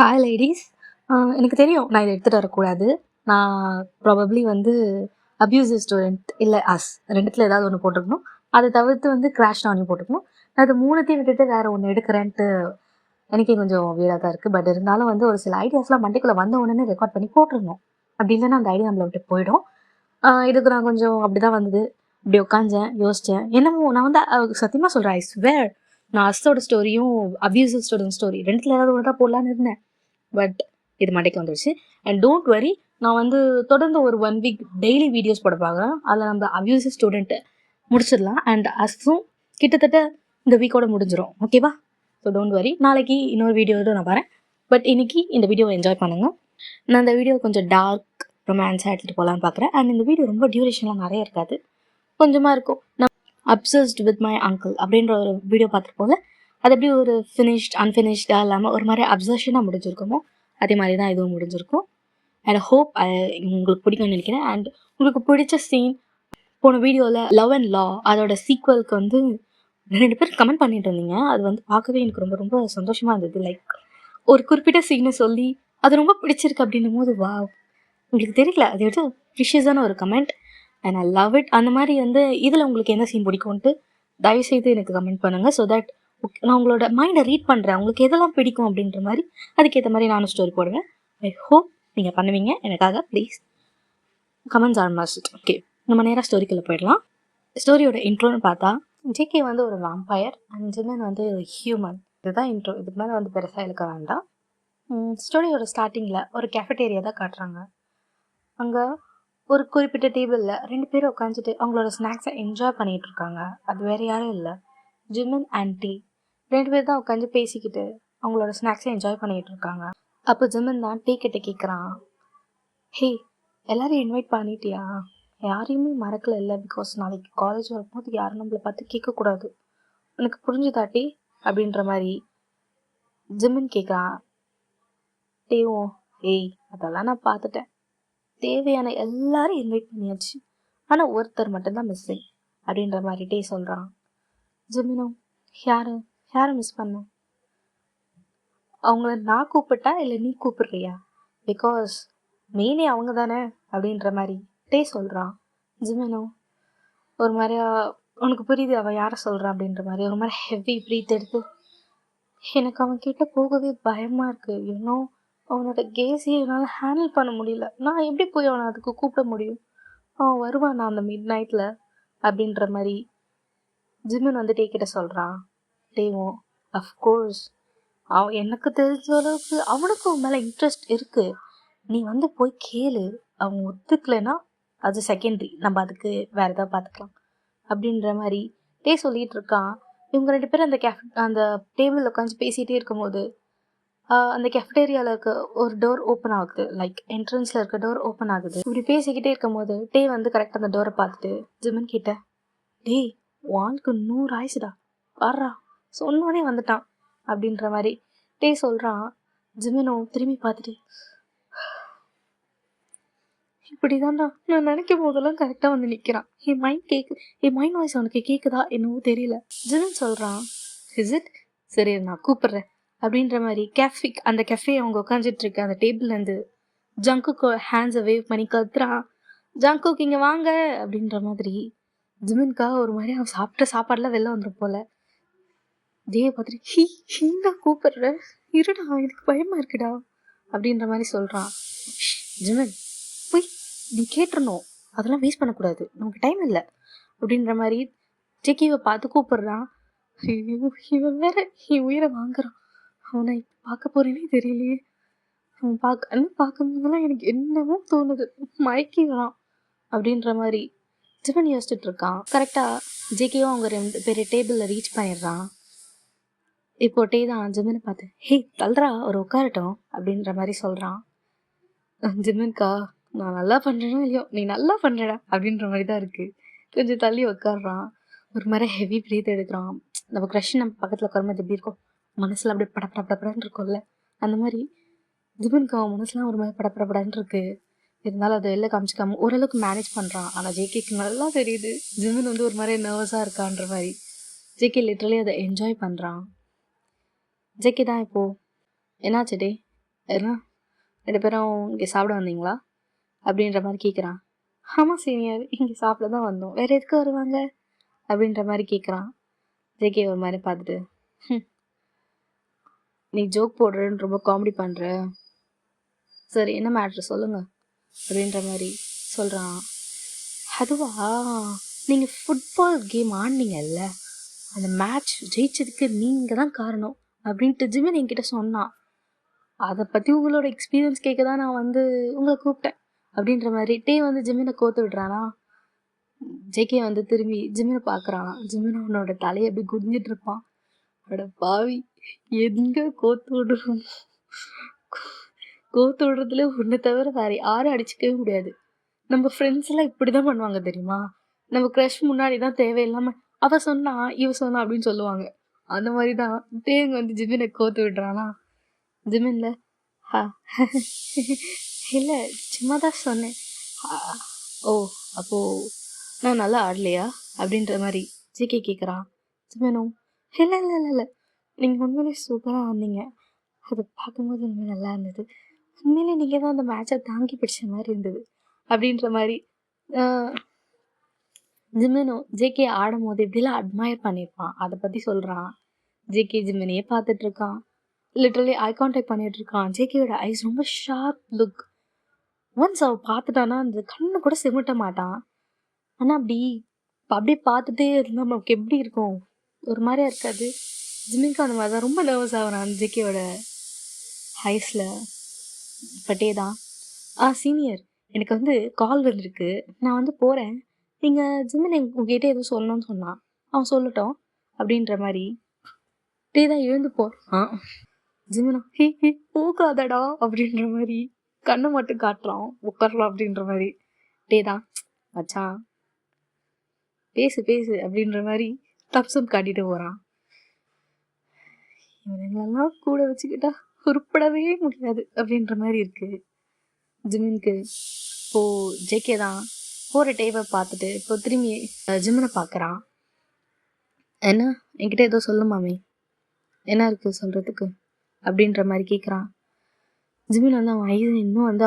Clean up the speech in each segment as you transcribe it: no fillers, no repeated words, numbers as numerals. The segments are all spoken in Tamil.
Hi ladies. எனக்கு தெரியும் நான் இதை எடுத்துகிட்டு வரக்கூடாது. நான் ப்ராபப்ளி வந்து அப்யூசிவ் ஸ்டூடெண்ட் இல்லை ரெண்டுத்தில் ஏதாவது ஒன்று போட்டிருக்கணும். அதை தவிர்த்து வந்து கிராஷ் நானையும் போட்டுக்கணும். நான் அது மூணுத்தையும் விட்டுட்டு வேறு ஒன்று எடுக்கிறேன்ட்டு எனக்கே கொஞ்சம் வீடாக தான் இருக்குது. பட் இருந்தாலும் வந்து ஒரு சில ஐடியாஸ்லாம் மண்டைக்குள்ளே வந்த உடனே ரெக்கார்ட் பண்ணி போட்டிருந்தோம். அப்படி இல்லைன்னா அந்த ஐடியா நம்மளை விட்டு போயிடும். இதுக்கு நான் கொஞ்சம் அப்படி தான் வந்தது. இப்படி உட்காந்தேன், யோசித்தேன். என்னமோ நான் வந்து சத்தியமாக சொல்கிறேன், ஐ ஸ்வேர் நான் அஸ்ஸோட ஸ்டோரியும் அப்யூசிவ் ஸ்டூடெண்ட் ஸ்டோரி ரெண்டுத்தில் ஏதாவது ஒன்று தான் போடலான்னு இருந்தேன். பட் இது மண்டைக்கு வந்துடுச்சு. அண்ட் டோன்ட் வரி, நான் வந்து தொடர்ந்து ஒரு 1 வீக் டெய்லி வீடியோஸ் போட பார்க்குறேன். அதில் நம்ம அப்யூசிவ் ஸ்டூடெண்ட்டு முடிச்சிடலாம். அண்ட் அஸ்ஸும் கிட்டத்தட்ட இந்த வீக்கோட முடிஞ்சிடும். ஓகேவா? ஸோ டோன்ட் வரி, நாளைக்கு இன்னொரு வீடியோட நான் வரேன். பட் இன்னைக்கு இந்த வீடியோவை என்ஜாய் பண்ணுங்க. நான் இந்த வீடியோ கொஞ்சம் டார்க் ரொமான்ஸாக எடுத்துகிட்டு போகலான்னு பார்க்குறேன். அண்ட் இந்த வீடியோ ரொம்ப டியூரேஷன்லாம் நிறைய இருக்காது, கொஞ்சமாக இருக்கும். நான் அப்சஸ்ட் வித் மை அங்கிள் அப்படின்ற ஒரு வீடியோ பார்த்துருப்போம்ல, அது எப்படி ஒரு ஃபினிஷ்ட் அன்ஃபினிஷ்டாக இல்லாமல் ஒரு மாதிரி அப்சர்ஷனாக முடிஞ்சிருக்குமோ அதே மாதிரி தான் இதுவும் முடிஞ்சிருக்கும். அண்ட் ஹோப் உங்களுக்கு பிடிக்கும்னு நினைக்கிறேன். அண்ட் உங்களுக்கு பிடிச்ச சீன் போன வீடியோவில் லவ் அண்ட் லா அதோட சீக்வலுக்கு வந்து 2 பேர் கமெண்ட் பண்ணிட்டு இருந்தீங்க. அது வந்து பார்க்கவே எனக்கு ரொம்ப ரொம்ப சந்தோஷமாக இருந்தது. லைக் ஒரு குறிப்பிட்ட சீனை சொல்லி அது ரொம்ப பிடிச்சிருக்கு அப்படின்னும் போது வா, உங்களுக்கு தெரியல, அது வந்து ப்ரிஷியஸான ஒரு comment. And I love it. அந்த மாதிரி வந்து இதில் உங்களுக்கு எந்த சீன் பிடிக்கும்ன்ட்டு தயவுசெய்து எனக்கு கமெண்ட் பண்ணுங்கள். ஸோ தட் நான் உங்களோட மைண்டை ரீட் பண்ணுறேன். உங்களுக்கு எதெல்லாம் பிடிக்கும் அப்படின்ற மாதிரி அதுக்கேற்ற மாதிரி நானும் ஸ்டோரி போடுவேன். ஐ ஹோப் நீங்கள் பண்ணுவீங்க எனக்காக. Please comments are must. Okay, நம்ம நேராக ஸ்டோரிக்குள்ளே போயிடலாம். ஸ்டோரியோட இன்ட்ரோன்னு பார்த்தா, ஜேகே வந்து ஒரு வாம்பயர் அண்ட் ஜிமின் வந்து ஒரு ஹியூமன். இதுதான் இன்ட்ரோ. இதுக்கு மேலே வந்து பெருசாக இழுக்க வேண்டாம். ஸ்டோரியோட ஸ்டார்டிங்கில் ஒரு கேஃபெட்டேரியா தான் காட்டுறாங்க. அங்கே ஒரு குறிப்பிட்ட டேபிளில் 2 பேரும் உட்காந்துட்டு அவங்களோட ஸ்நாக்ஸை என்ஜாய் பண்ணிகிட்டு இருக்காங்க. அது வேறு யாரும் இல்லை, ஜிமின் அண்ட் டீ 2 பேர் தான் உட்காந்து பேசிக்கிட்டு அவங்களோட ஸ்நாக்ஸை என்ஜாய் பண்ணிகிட்டு இருக்காங்க. அப்போ ஜிமின் தான் டீ கிட்ட கேட்குறான், ஹே எல்லாரையும் இன்வைட் பண்ணிட்டியா? யாரையுமே மறக்கல இல்லை, பிகாஸ் நாளைக்கு காலேஜ் வரும்போது யாரும் நம்மளை பார்த்து கேட்கக்கூடாது. உனக்கு புரிஞ்சுதா டீ அப்படின்ற மாதிரி ஜிமின் கேட்குறான். டீவும் ஏய் அதெல்லாம் நான் பார்த்துட்டேன், தேவையான எல்லாரும் இன்வைட் பண்ணியாச்சு, ஆனால் ஒருத்தர் மட்டும்தான் மிஸ்ஸிங் அப்படின்ற மாதிரி டீ சொல்கிறான். ஜிமினும் யாரை மிஸ் பண்ண? அவங்கள நான் கூப்பிட்டா இல்லை நீ கூப்பிடுறியா? பிகாஸ் மெயினே அவங்க தானே அப்படின்ற மாதிரி டே சொல்கிறான். ஜிமினும் ஒரு மாதிரியா உனக்கு புரியுது அவள் யாரை சொல்கிறான் அப்படின்ற மாதிரி ஒரு மாதிரி ஹெவி ப்ரீத் எடுத்து, எனக்கு அவன் கிட்ட போகவே பயமாக இருக்குது. இன்னும் அவனோட கேஸையே என்னால் ஹேண்டில் பண்ண முடியல. நான் எப்படி போய் அவனை அதுக்கு கூப்பிட முடியும்? அவன் வருவான் நான் அந்த மிட் நைட்டில் அப்படின்ற மாதிரி ஜிமின் வந்து டே கிட்ட சொல்கிறான். டேவும் அஃப்கோர்ஸ் அவன் எனக்கு தெரிஞ்ச அளவுக்கு அவனுக்கு அவன் மேலே இன்ட்ரெஸ்ட் இருக்குது, நீ வந்து போய் கேளு, அவன் ஒத்துக்கலைன்னா அது செகண்டரி, நம்ம அதுக்கு வேறு ஏதாவது பார்த்துக்கலாம் அப்படின்ற மாதிரி டே சொல்லிகிட்டு இருக்கான். இவங்க 2 பேரும் அந்த டேபிளில் உட்காந்து பேசிகிட்டே இருக்கும்போது அந்த கெஃப்டேரியாவில் இருக்க ஒரு டோர் ஓப்பன் ஆகுது. லைக் என்ட்ரன்ஸில் இருக்க டோர் ஓப்பன் ஆகுது. இப்படி பேசிக்கிட்டே இருக்கும்போது டே வந்து கரெக்டாக அந்த டோரை பார்த்துட்டு ஜிமின் கிட்ட, டேய் வாளுக்கு 100 ஆயிடுச்சுடா, வர்றா, சொன்னோடனே வந்துட்டான் அப்படின்ற மாதிரி டே சொல்கிறான். ஜிமினும் திரும்பி பார்த்துட்டு, இப்படி தான்டா நான் நினைக்கும் போதெல்லாம் கரெக்டாக வந்து நிற்கிறான். என் மைண்ட் வாய்ஸ் அவனுக்கு கேட்குதா என்னவோ தெரியல. ஜிமின் சொல்கிறான், இஸ் இட்? சரி நான் கூப்பிட்றேன் அப்படின்ற மாதிரி அந்த கெஃபே அவங்க உட்காந்துட்டு இருக்க அந்த டேபிள்லேருந்து ஜங்குக்கு ஹேண்ட்ஸை வேவ் பண்ணி கத்துறான். ஜங்குக்கு இங்கே வாங்க அப்படின்ற மாதிரி. ஜிமின்காக ஒரு மாதிரி அவன் சாப்பிட்ட சாப்பாடுலாம் வெளில வந்துடும் போல. டே பார்த்துட்டு ஹீண்டா கூப்பிடுற, இருடா எனக்கு பயமாக இருக்குடா அப்படின்ற மாதிரி சொல்கிறான். ஜிமின் போய் நீ கேட்டுருணும், அதெல்லாம் வேஸ்ட் பண்ணக்கூடாது, நமக்கு டைம் இல்லை அப்படின்ற மாதிரி ஜெக்கிவை பார்த்து கூப்பிடுறான். இவன் வேற என் உயிரை வாங்குறான். அவனை பார்க்க போறேனே தெரியலையே. அவன் பார்க்கும்போதெல்லாம் எனக்கு என்னமோ தோணுது, மயக்கிடுறான் அப்படின்ற மாதிரி ஜிமின் யோசிச்சுட்டு இருக்கான். கரெக்டாக ஜேகேவும் அவங்க 2 பேர் டேபிளில் ரீச் பண்ணிடுறான். இப்போ டே தான் ஜிமினை பார்த்து, ஹே தல்றா ஒரு உட்காரட்டும் அப்படின்ற மாதிரி சொல்கிறான். ஜிமின்கா நான் நல்லா பண்ணுறேனோ இல்லையோ, நீ நல்லா பண்ணுறடா அப்படின்ற மாதிரி தான் இருக்குது. கொஞ்சம் தள்ளி உட்காடுறான். ஒரு மாதிரி ஹெவி ப்ரீத் எடுக்கிறான். நம்ம க்ரஷ் நம்ம பக்கத்தில் உட்காரும்போது எப்படி இருக்கும், மனசில் அப்படியே படப்படப்படன்னு இருக்கும்ல, அந்த மாதிரி ஜிமின்க்கு அவன் மனசுலாம் ஒரு மாதிரி படப்படப்படன்னு இருக்கு. இருந்தாலும் அதை வெளில காமிச்சிக்காம ஓரளவுக்கு மேனேஜ் பண்ணுறான். ஆனால் ஜேகேக்கு நல்லா தெரியுது ஜிமின் வந்து ஒரு மாதிரி நர்வஸாக இருக்கான்ற மாதிரி. ஜேகே லிட்ரலி அதை என்ஜாய் பண்ணுறான். ஜேகே தான் இப்போது, என்னாச்சு டே ஏன்னா 2 பேரும் இங்கே சாப்பிட வந்தீங்களா அப்படின்ற மாதிரி கேட்குறான். ஆமாம் சீனியர், இங்கே சாப்பிட தான் வந்தோம், வேறு எதுக்கு வருவாங்க அப்படின்ற மாதிரி கேட்குறான். ஜேகே ஒரு மாதிரி பார்த்துட்டு, நீ ஜோக் போடுறன்னு ரொம்ப காமெடி பண்ணுற, சரி என்ன மேட்ரு சொல்லுங்க அப்படின்ற மாதிரி சொல்கிறான். அதுவா, நீங்கள் ஃபுட்பால் கேம் ஆடினீங்கல்ல, அந்த மேட்ச் ஜெயிச்சதுக்கு நீங்கள் தான் காரணம் அப்படின்ட்டு ஜிமின் என்கிட்ட சொன்னான். அதை பற்றி உங்களோட எக்ஸ்பீரியன்ஸ் கேட்க தான் நான் வந்து உங்களை கூப்பிட்டேன் அப்படின்ற மாதிரி டே வந்து ஜிமினை கோத்து விடுறானா. ஜேகே வந்து திரும்பி ஜிமினை பார்க்குறான். ஜிமின் அவனோட தலையை எப்படி குடிஞ்சிட்டு இருப்பான். அட பாவி, எங்கே கோத்து விடுறோம், கோத்து விடுறதுல ஒன்று தவிர வேறு யாரும் அடிச்சிக்கவே முடியாது. நம்ம ஃப்ரெண்ட்ஸ் எல்லாம் இப்படி தான் பண்ணுவாங்க தெரியுமா. நம்ம க்ரஷ் முன்னாடி தான் தேவையில்லாமல் அவ சொன்னா இவ சொன்னா அப்படின்னு சொல்லுவாங்க. அந்த மாதிரி தான் தேங்க வந்து ஜிமினை கோத்து விடுறானா. ஜிமின்ல இல்லை சும்மா தான் சொன்னேன். ஓ அப்போது நான் நல்லா ஆடலையா அப்படின்ற மாதிரி ஜிகே கேட்குறான். ஜிமினும் இல்லை இல்லை இல்லை இல்லை, நீங்கள் உண்மையிலே சூப்பராக ஆனீங்க, அதை பார்க்கும்போது உண்மையிலே நல்லா இருந்தது, உண்மையிலே நீங்கள் தான் அந்த மேட்சை தாங்கி பிடிச்ச மாதிரி இருந்தது அப்படின்ற மாதிரி ஜிமினும் ஜேகே ஆடும் போது இப்படிலாம் அட்மையர் பண்ணியிருப்பான். அதை பற்றி சொல்கிறான். ஜேகே ஜிமினையே பார்த்துட்டு இருக்கான். லிட்டரலி ஐ கான்டாக்ட் பண்ணிட்டு இருக்கான். ஜேகேயோட ஐஸ் ரொம்ப ஷார்ப் லுக். ஒன்ஸ் அவள் பார்த்துட்டானா அந்த கண்ணை கூட சிமிட்ட மாட்டான். ஆனால் அப்படியே பார்த்துட்டே இருந்தால் நமக்கு எப்படி இருக்கும், ஒரு மாதிரியா இருக்காது. ஜிமினுக்கு அந்த மாதிரி தான் ரொம்ப நர்வஸ் ஆகிறான் ஜேகேயோட ஐஸில். பட்டே தான் சீனியர், எனக்கு வந்து கால் வந்துருக்கு, நான் வந்து போகிறேன், நீங்கள் ஜிமின் உங்ககிட்ட எதுவும் சொல்லணும்னு சொன்னான், அவன் சொல்லட்டும் அப்படின்ற மாதிரி டே தான் எழுந்து போகிறான். ஜிமினா ஹே போகாதடா அப்படின்ற மாதிரி கண்ணை மட்டும் காட்டுறான், உட்காரலாம் அப்படின்ற மாதிரி. டே தான் மச்சான் பேசு பேசு அப்படின்ற மாதிரி தப்ஸப் காட்டிட்டு போகிறான். இவங்களெல்லாம் கூட வச்சுக்கிட்டா உருப்படவே முடியாது அப்படின்ற மாதிரி இருக்குது ஜிமினுக்கு. இப்போது ஜேகே தான் போகிற டேவை பார்த்துட்டு இப்போ திரும்பி ஜிமினை பார்க்குறான். என்ன என்கிட்ட ஏதோ சொல்லுமாமே, என்ன இருக்குது சொல்கிறதுக்கு அப்படின்ற மாதிரி கேட்குறான். ஜிமின் வந்து அவன் ஐஸ் இன்னும் வந்து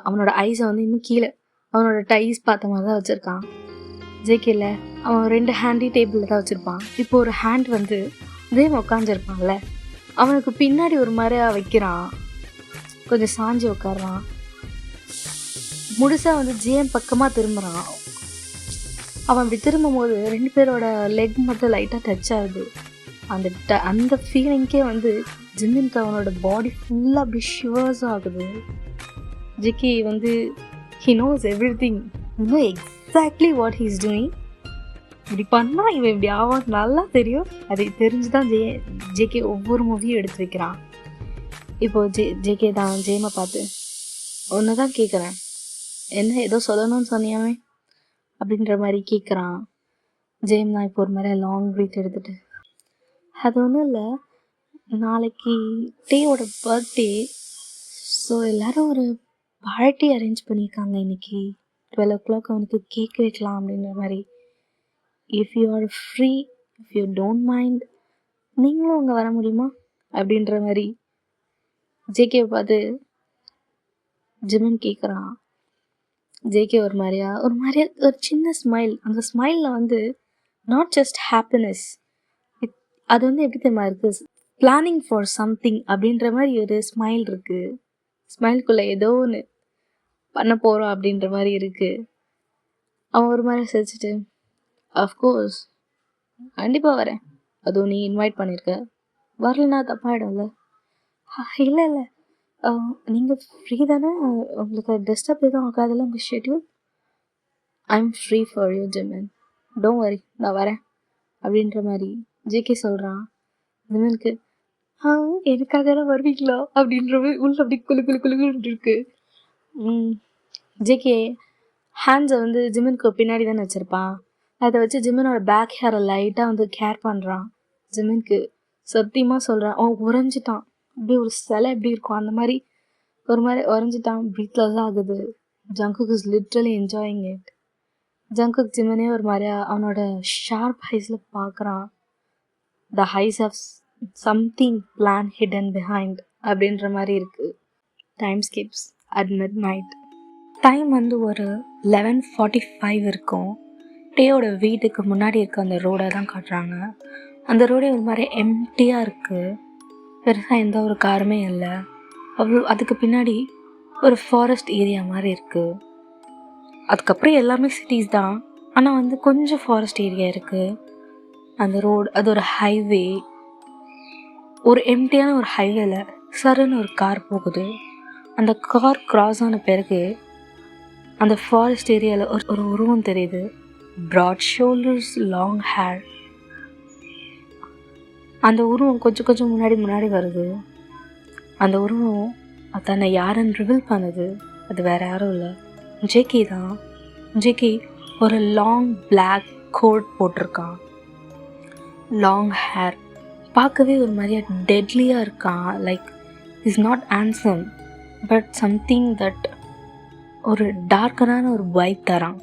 அவனோட ஐஸை வந்து இன்னும் கீழே அவனோட டைஸ் பார்த்த மாதிரி தான் வச்சுருக்கான். ஜேகேல அவன் 2 ஹேண்டி டேபிளில் தான் வச்சுருப்பான். இப்போ ஒரு ஹேண்ட் வந்து ஜேம் உட்காந்துருப்பான்ல, அவனுக்கு பின்னாடி ஒரு மாதிரி வைக்கிறான், கொஞ்சம் சாஞ்சி உட்காடுறான். முழுசாக வந்து ஜேம் பக்கமாக திரும்புகிறான். அவன் அப்படி திரும்பும் போது 2 பேரோட லெக் மட்டும் லைட்டாக டச் ஆகுது. அந்த ஃபீலிங்கே வந்து ஜிமினுக்கு அவனோட பாடி ஃபுல்லாக அப்படி ஷிவர்ஸ் ஆகுது. ஜிக்கி வந்து he knows every thing, no exactly what he is doing. இப்படி பண்ணால் இவன் இப்படி ஆவான்னு நல்லா தெரியும். அதை தெரிஞ்சு தான் ஜேகே ஒவ்வொரு மூவியும் எடுத்து வைக்கிறான். இப்போது ஜேகே தான் ஜேமை பார்த்து ஒன்று தான் கேட்குறேன், என்ன ஏதோ சொல்லணும்னு சொன்னியாமே அப்படின்ற மாதிரி கேட்குறான். ஜேம் தான் இப்போ ஒரு மாதிரி லாங் ப்ரீத் எடுத்துகிட்டு, அது ஒன்றும் இல்லை, நாளைக்கு டேயோட பர்த்டே, ஸோ எல்லோரும் ஒரு பார்ட்டி அரேஞ்ச் பண்ணியிருக்காங்க இன்றைக்கி 12 o'clock அவனுக்கு கேக் வைக்கலாம் அப்படின்ற மாதிரி. If you are free, if you don't mind, நீங்களும் அங்கே வர முடியுமா அப்படின்ற மாதிரி ஜேகேவை பார்த்து ஜிமின் கேட்குறான். ஜேகே ஒரு மாதிரியா ஒரு சின்ன ஸ்மைல், அந்த ஸ்மைலில் வந்து நாட் ஜஸ்ட் ஹாப்பினஸ், அது வந்து எப்படி தெரியுமா இருக்குது, பிளானிங் ஃபார் சம்திங் அப்படின்ற மாதிரி ஒரு ஸ்மைல் இருக்குது. ஸ்மைல்குள்ளே ஏதோ ஒன்று பண்ண போகிறோம் அப்படின்ற மாதிரி இருக்குது. அவன் ஒரு மாதிரி சிரிச்சிட்டு, அஃப்கோர்ஸ் கண்டிப்பாக வரேன், அதுவும் நீ இன்வைட் பண்ணியிருக்க, வரலன்னா தப்பாயிடும்ல. இல்லை இல்லை, நீங்கள் ஃப்ரீ தானே, உங்களுக்கு டிஸ்டர்ப் எதுவும் ஆகாதில்ல உங்கள் schedule. I am free for you Jimin, don't worry, நான் வரேன் அப்படின்ற மாதிரி ஜேகே சொல்கிறான். ஜிமினுக்கு எனக்காக வருவீங்களா அப்படின்ற மாதிரி உள்ள அப்படி குழுன்னு இருக்கு. ஜேகே ஹேண்ட்ஸை வந்து ஜிமினுக்கு பின்னாடி தானே வச்சுருப்பான். அதை வச்சு ஜிமினோட பேக் ஹேரை லைட்டாக வந்து கேர் பண்ணுறான். ஜிமினுக்கு சத்தியமாக சொல்கிறேன், அவன் உறைஞ்சிட்டான், அப்படியே ஒரு சிலை எப்படி இருக்கும் அந்த மாதிரி ஒரு மாதிரி உறைஞ்சிட்டான். ப்ரீத்லெஸ் ஆகுது. Jungkook is literally enjoying it. Jungkook ஜிமினே ஒரு மாதிரியா அவனோட ஷார்ப் ஐஸில் பார்க்குறான். The eyes of something plan hidden behind அப்படின்ற மாதிரி இருக்குது. Time skips at midnight. Time வந்து ஒரு 11:45 இருக்கும். டேயோட வீட்டுக்கு முன்னாடி இருக்க அந்த ரோடை தான் காட்டுறாங்க. அந்த ரோடே ஒரு மாதிரி எம்டியாக இருக்குது. பெருசாக எந்த ஒரு காருமே இல்லை. அதுக்கு பின்னாடி ஒரு ஃபாரஸ்ட் ஏரியா மாதிரி இருக்குது. அதுக்கப்புறம் எல்லாமே சிட்டிஸ் தான், ஆனால் வந்து கொஞ்சம் ஃபாரஸ்ட் ஏரியா இருக்குது. அந்த ரோடு அது ஒரு ஹைவே. ஒரு எம்டியான ஒரு ஹைவேல சருன்னு ஒரு கார் போகுது. அந்த கார் கிராஸ் ஆன பிறகு அந்த ஃபாரஸ்ட் ஏரியாவில் ஒரு உருவம் தெரியுது. Broad shoulders, long hair. அந்த உருவம் கொஞ்சம் முன்னாடி வருது. அந்த உருவம் தன்னை யாருன்னு ரிவீல் பண்ணுது. அது வேற யாரும் இல்லை, ஜேகே தான். ஜேகே ஒரு லாங் பிளாக் கோட் போட்டிருக்கான், லாங் ஹேர். பார்க்கவே ஒரு மாதிரியா டெட்லியாக இருக்கான். Like is not handsome, but something that ஒரு டார்க்கரான ஒரு வைப் தரான்.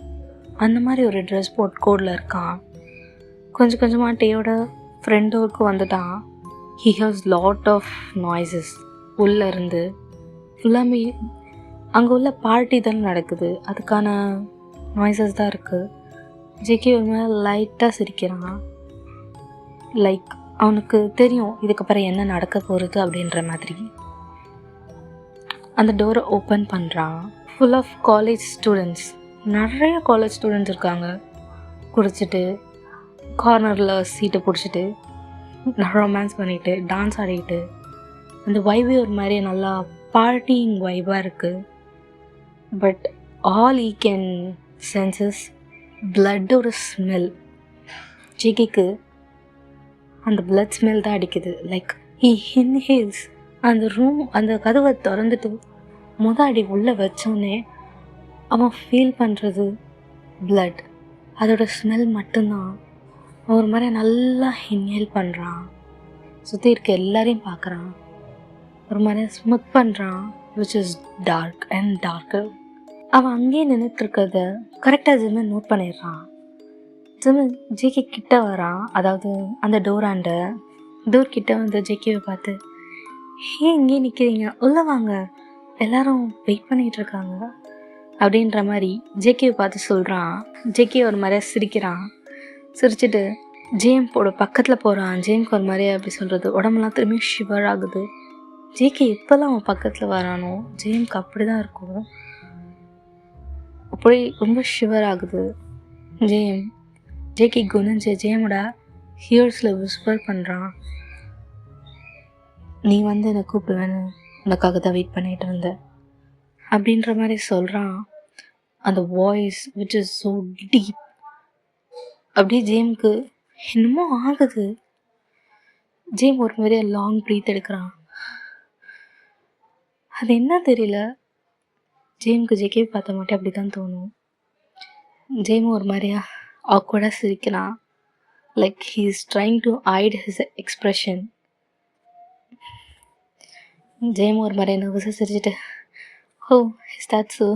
அந்த மாதிரி ஒரு ட்ரெஸ் போட் கோடில் இருக்கான். கொஞ்சமாக டேயோட ஃப்ரெண்டோருக்கு வந்துட்டான். He has lot of noises. உள்ளே இருந்து ஃபுல்லாமே அங்கே உள்ள பார்ட்டி தானே நடக்குது, அதுக்கான நாய்ஸஸ் தான் இருக்குது. ஜேகே ஒரு மாதிரி லைட்டாக சிரிக்கிறான். லைக் அவனுக்கு தெரியும் இதுக்கப்புறம் என்ன நடக்க போகிறது அப்படின்ற மாதிரி. அந்த டோரை ஓப்பன் பண்ணுறான். Full of college students. நிறைய காலேஜ் ஸ்டூடெண்ட்ஸ் இருக்காங்க. குடிச்சிட்டு கார்னரில் சீட்டை பிடிச்சிட்டு ரொமான்ஸ் பண்ணிட்டு டான்ஸ் ஆடிக்கிட்டு, அந்த வைபே ஒரு மாதிரி நல்லா பார்ட்டிங் வைபாக இருக்குது. But all he can senses பிளட்டோட ஸ்மெல். ஜேகேக்கு அந்த பிளட் ஸ்மெல் தான் அடிக்குது. Like he inhales. அந்த ரூம், அந்த கதவை திறந்துட்டு அடி உள்ளே வச்சோன்னே அவன் ஃபீல் பண்ணுறது பிளட். அதோட ஸ்மெல் மட்டும்தான். ஒரு மாதிரி நல்லா இன்ஹேல் பண்ணுறான். சுற்றி இருக்க எல்லாரையும் பார்க்குறான். ஒரு மாதிரி ஸ்முத் பண்ணுறான், which is dark and darker. அவன் அங்கேயே நின்றுட்டுருக்கிறத கரெக்டாக ஜிம்மன் நோட் பண்ணிடுறான். ஜிம்மன் ஜேகே கிட்ட வரான். அதாவது அந்த டோர் கிட்ட வந்து ஜேகேவை பார்த்து, ஏன் இங்கே நிற்கிறீங்க, உள்ளே வாங்க, எல்லாரும் வெயிட் பண்ணிகிட்டு இருக்காங்க அப்படின்ற மாதிரி ஜேகேவை பார்த்து சொல்கிறான். ஜேகே ஒரு மாதிரியாக சிரிக்கிறான். சிரிச்சுட்டு ஜேம்கோட பக்கத்தில் போகிறான். ஜேம்க்கு ஒரு மாதிரியா அப்படி சொல்கிறது உடம்புலாம் திரும்பி ஷிவர் ஆகுது. ஜேகே எப்போல்லாம் அவன் பக்கத்தில் வரானோ ஜேம்க்கு அப்படி தான் இருக்கும். அப்படி ரொம்ப ஷிவர் ஆகுது. ஜேகே குனிஞ்சு ஜேமோட ஹியர்ஸில் விஸ்பர் பண்ணுறான். நீ வந்து என்னை கூப்பிடுவேன்னு உனக்காக தான் வெயிட் பண்ணிகிட்டு இருந்தேன் அப்படின்ற மாதிரி சொல்கிறான். அந்த voice which is so deep. அப்படியே ஜேம்க்கு என்னமோ ஆகுது. ஜேம் ஒரு மாதிரியே லாங் ப்ரீத் எடுக்கிறான். அது என்ன தெரியல, ஜேம்க்கு ஜேகே பார்த்த மாட்டே அப்படி தான் தோணும். ஜேம் ஒரு மாதிரியா ஆக்வர்டாக சிரிக்கிறான். Like he is trying to hide his expression. ஜேம் ஒரு மாதிரியா நர்வஸாக சிரிச்சிட்டு, ஓ இஸ் தட் ஸோ,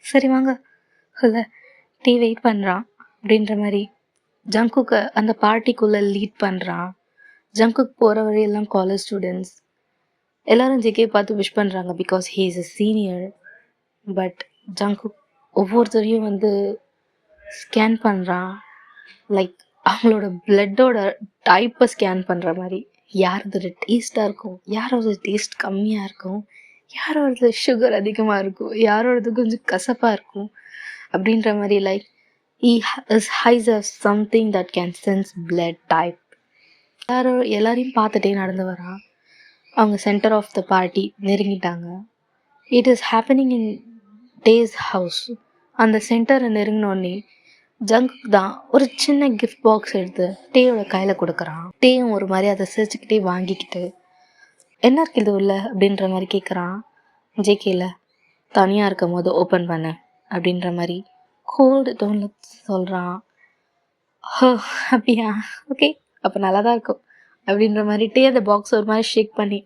சரி வாங்க இல்லை டீ வெயிட் பண்ணுறான் அப்படின்ற மாதிரி ஜங்குக்கை அந்த பார்ட்டிக்குள்ளே லீட் பண்ணுறான். ஜங்குக் போகிற வழியெல்லாம் காலேஜ் ஸ்டூடெண்ட்ஸ் எல்லோரும் ஜேகே பார்த்து விஷ் பண்ணுறாங்க, because he is a senior. But Jungkook ஒவ்வொருத்தரையும் வந்து ஸ்கேன் பண்ணுறான். லைக் அவங்களோட பிளட்டோட டைப்பை ஸ்கேன் பண்ணுற மாதிரி. யாரோட டேஸ்ட்டாக இருக்கும், யாரோட டேஸ்ட் கம்மியாக இருக்கும், யாரோடது சுகர் அதிகமாக இருக்கும், யாரோடது கொஞ்சம் கசப்பாக இருக்கும் அப்படின்ற மாதிரி. Like his eyes have something that can sense blood type. எல்லாரையும் பார்த்துட்டே நடந்து வரான். அவங்க சென்டர் ஆஃப் த பார்ட்டி நெருங்கிட்டாங்க. It is happening in Tae's house. அந்த சென்டரை நெருங்கினோடனே ஜங்குக் தான் ஒரு சின்ன கிஃப்ட் பாக்ஸ் எடுத்து டேயோட கையில் கொடுக்குறான். டேயும் ஒரு மாதிரி அதை சிரிச்சுக்கிட்டே வாங்கிக்கிட்டு, என்ன இருக்கு இது உள்ள அப்படின்ற மாதிரி கேட்குறான். ஜேகேல தனியாக இருக்கும் போது ஓப்பன் பண்ண அப்படின்ற மாதிரி கோல்டு டோனில் சொல்கிறான். ஹோ அப்படியா, ஓகே அப்போ நல்லா தான் இருக்கும் அப்படின்ற மாதிரி டே அந்த பாக்ஸ் ஒரு மாதிரி ஷேக் பண்ணி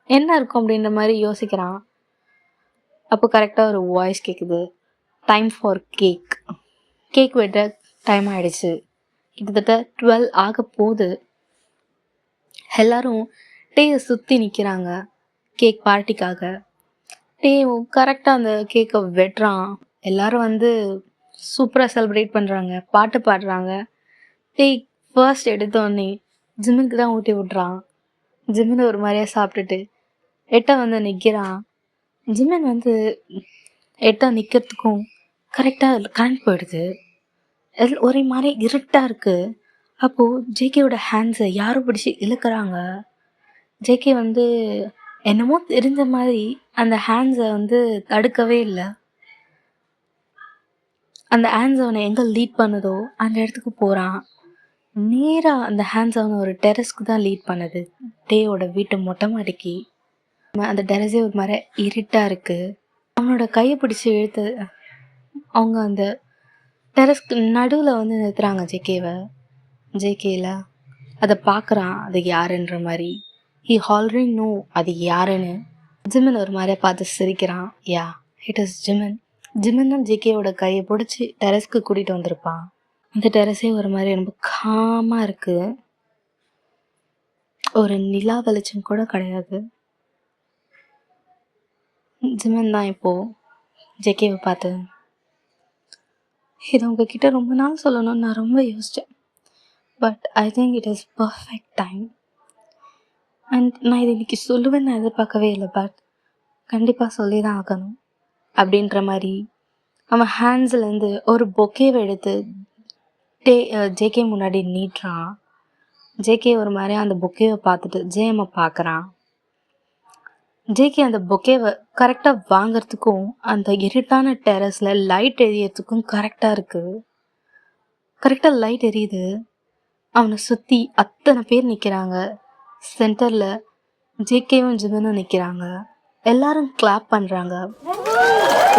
என்ன இருக்கும் அப்படின்ற மாதிரி யோசிக்கிறான். அப்போ கரெக்டாக ஒரு வாய்ஸ் கேட்குது, டைம் ஃபார் கேக். கேக் வெட்ட டைம் ஆகிடுச்சு. கிட்டத்தட்ட 12 ஆக போகுது. எல்லாரும் டேயை சுற்றி நிற்கிறாங்க கேக் பார்ட்டிக்காக. டேய் கரெக்டாக அந்த கேக்கை வெட்டுறான். எல்லாரும் வந்து சூப்பராக செலிப்ரேட் பண்ணுறாங்க, பாட்டு பாடுறாங்க. டேய் ஃபர்ஸ்ட் எடுத்தோடனே ஜிம்முக்கு தான் ஊட்டி விட்றான். ஜிம்மின் ஒரு மாதிரியாக சாப்பிட்டுட்டு எட்ட வந்து நிற்கிறான். ஜிம்மன் வந்து எட்ட நிற்கிறதுக்கும் கரெக்டாக கரண்ட் போயிடுது. ஒரே மாதிரி இருட்டாக இருக்குது. அப்போது ஜேகேயோட ஹேண்ட்ஸை யாரும் பிடிச்சி இழுக்கிறாங்க. ஜேகே வந்து என்னமோ தெரிஞ்ச மாதிரி அந்த ஹேண்ட்ஸை வந்து தடுக்கவே இல்லை. அந்த ஹேண்ட்ஸ் அவனை எங்கே லீட் பண்ணுதோ அந்த இடத்துக்கு போகிறான். நேராக அந்த ஹேண்ட்ஸ் அவனை ஒரு டெரஸ்க்கு தான் லீட் பண்ணுது, டேயோட வீட்டு மொட்டை மாடிக்கு. அந்த டெரஸே ஒரு மாதிரி இருட்டாக இருக்குது. அவனோட கையை பிடிச்சி இழுத்து அவங்க அந்த டெரஸ்க்கு நடுவில் வந்து நிறுத்துறாங்க ஜேகேவை. ஜேகேல அதை பார்க்குறான், அது யாருன்ற மாதிரி. ஹி ஆல்ரெடி நோ அது யாருன்னு. ஜிம்மன் ஒரு மாதிரியா பார்த்து சிரிக்கிறான். யா, இட் இஸ் ஜிம்மன். ஜிம்மன் தான் ஜேகேவோட கையை பிடிச்சி டெரஸ்க்கு கூட்டிகிட்டு வந்திருப்பான். அந்த டெரஸே ஒரு மாதிரி ரொம்ப காமாக இருக்குது. ஒரு நிலா வெளிச்சம் கூட கிடையாது. ஜிம்மன் தான் இப்போது ஜேகேவை பார்த்து, இதை உங்ககிட்ட ரொம்ப நாள் சொல்லணும்னு நான் ரொம்ப யோசித்தேன். But I think it is perfect time. And நான் இதை இன்றைக்கி சொல்லுவேன்னு நான் எதிர்பார்க்கவே இல்லை, பட் கண்டிப்பாக சொல்லி தான் ஆகணும் அப்படின்ற மாதிரி அவன் ஹேண்ட்ஸ்லேருந்து ஒரு பொக்கேவை எடுத்து ஜேகே முன்னாடி நீட்டுறான். ஜேகே ஒரு மாதிரி அந்த பொக்கேவை பார்த்துட்டு ஜேஎம்மை பார்க்குறான். ஜேகே அந்த பொக்கேவை கரெக்டாக வாங்கிறதுக்கும் அந்த இருட்டான டெரஸில் லைட் எரியறதுக்கும் கரெக்டாக இருக்குது. கரெக்டாக லைட் எரியுது. அவனை சுற்றி அத்தனை பேர் நிற்கிறாங்க. சென்டரில் ஜேகேவும் ஜிம்மனும் நிற்கிறாங்க. எல்லாரும் கிளாப் பண்ணுறாங்க.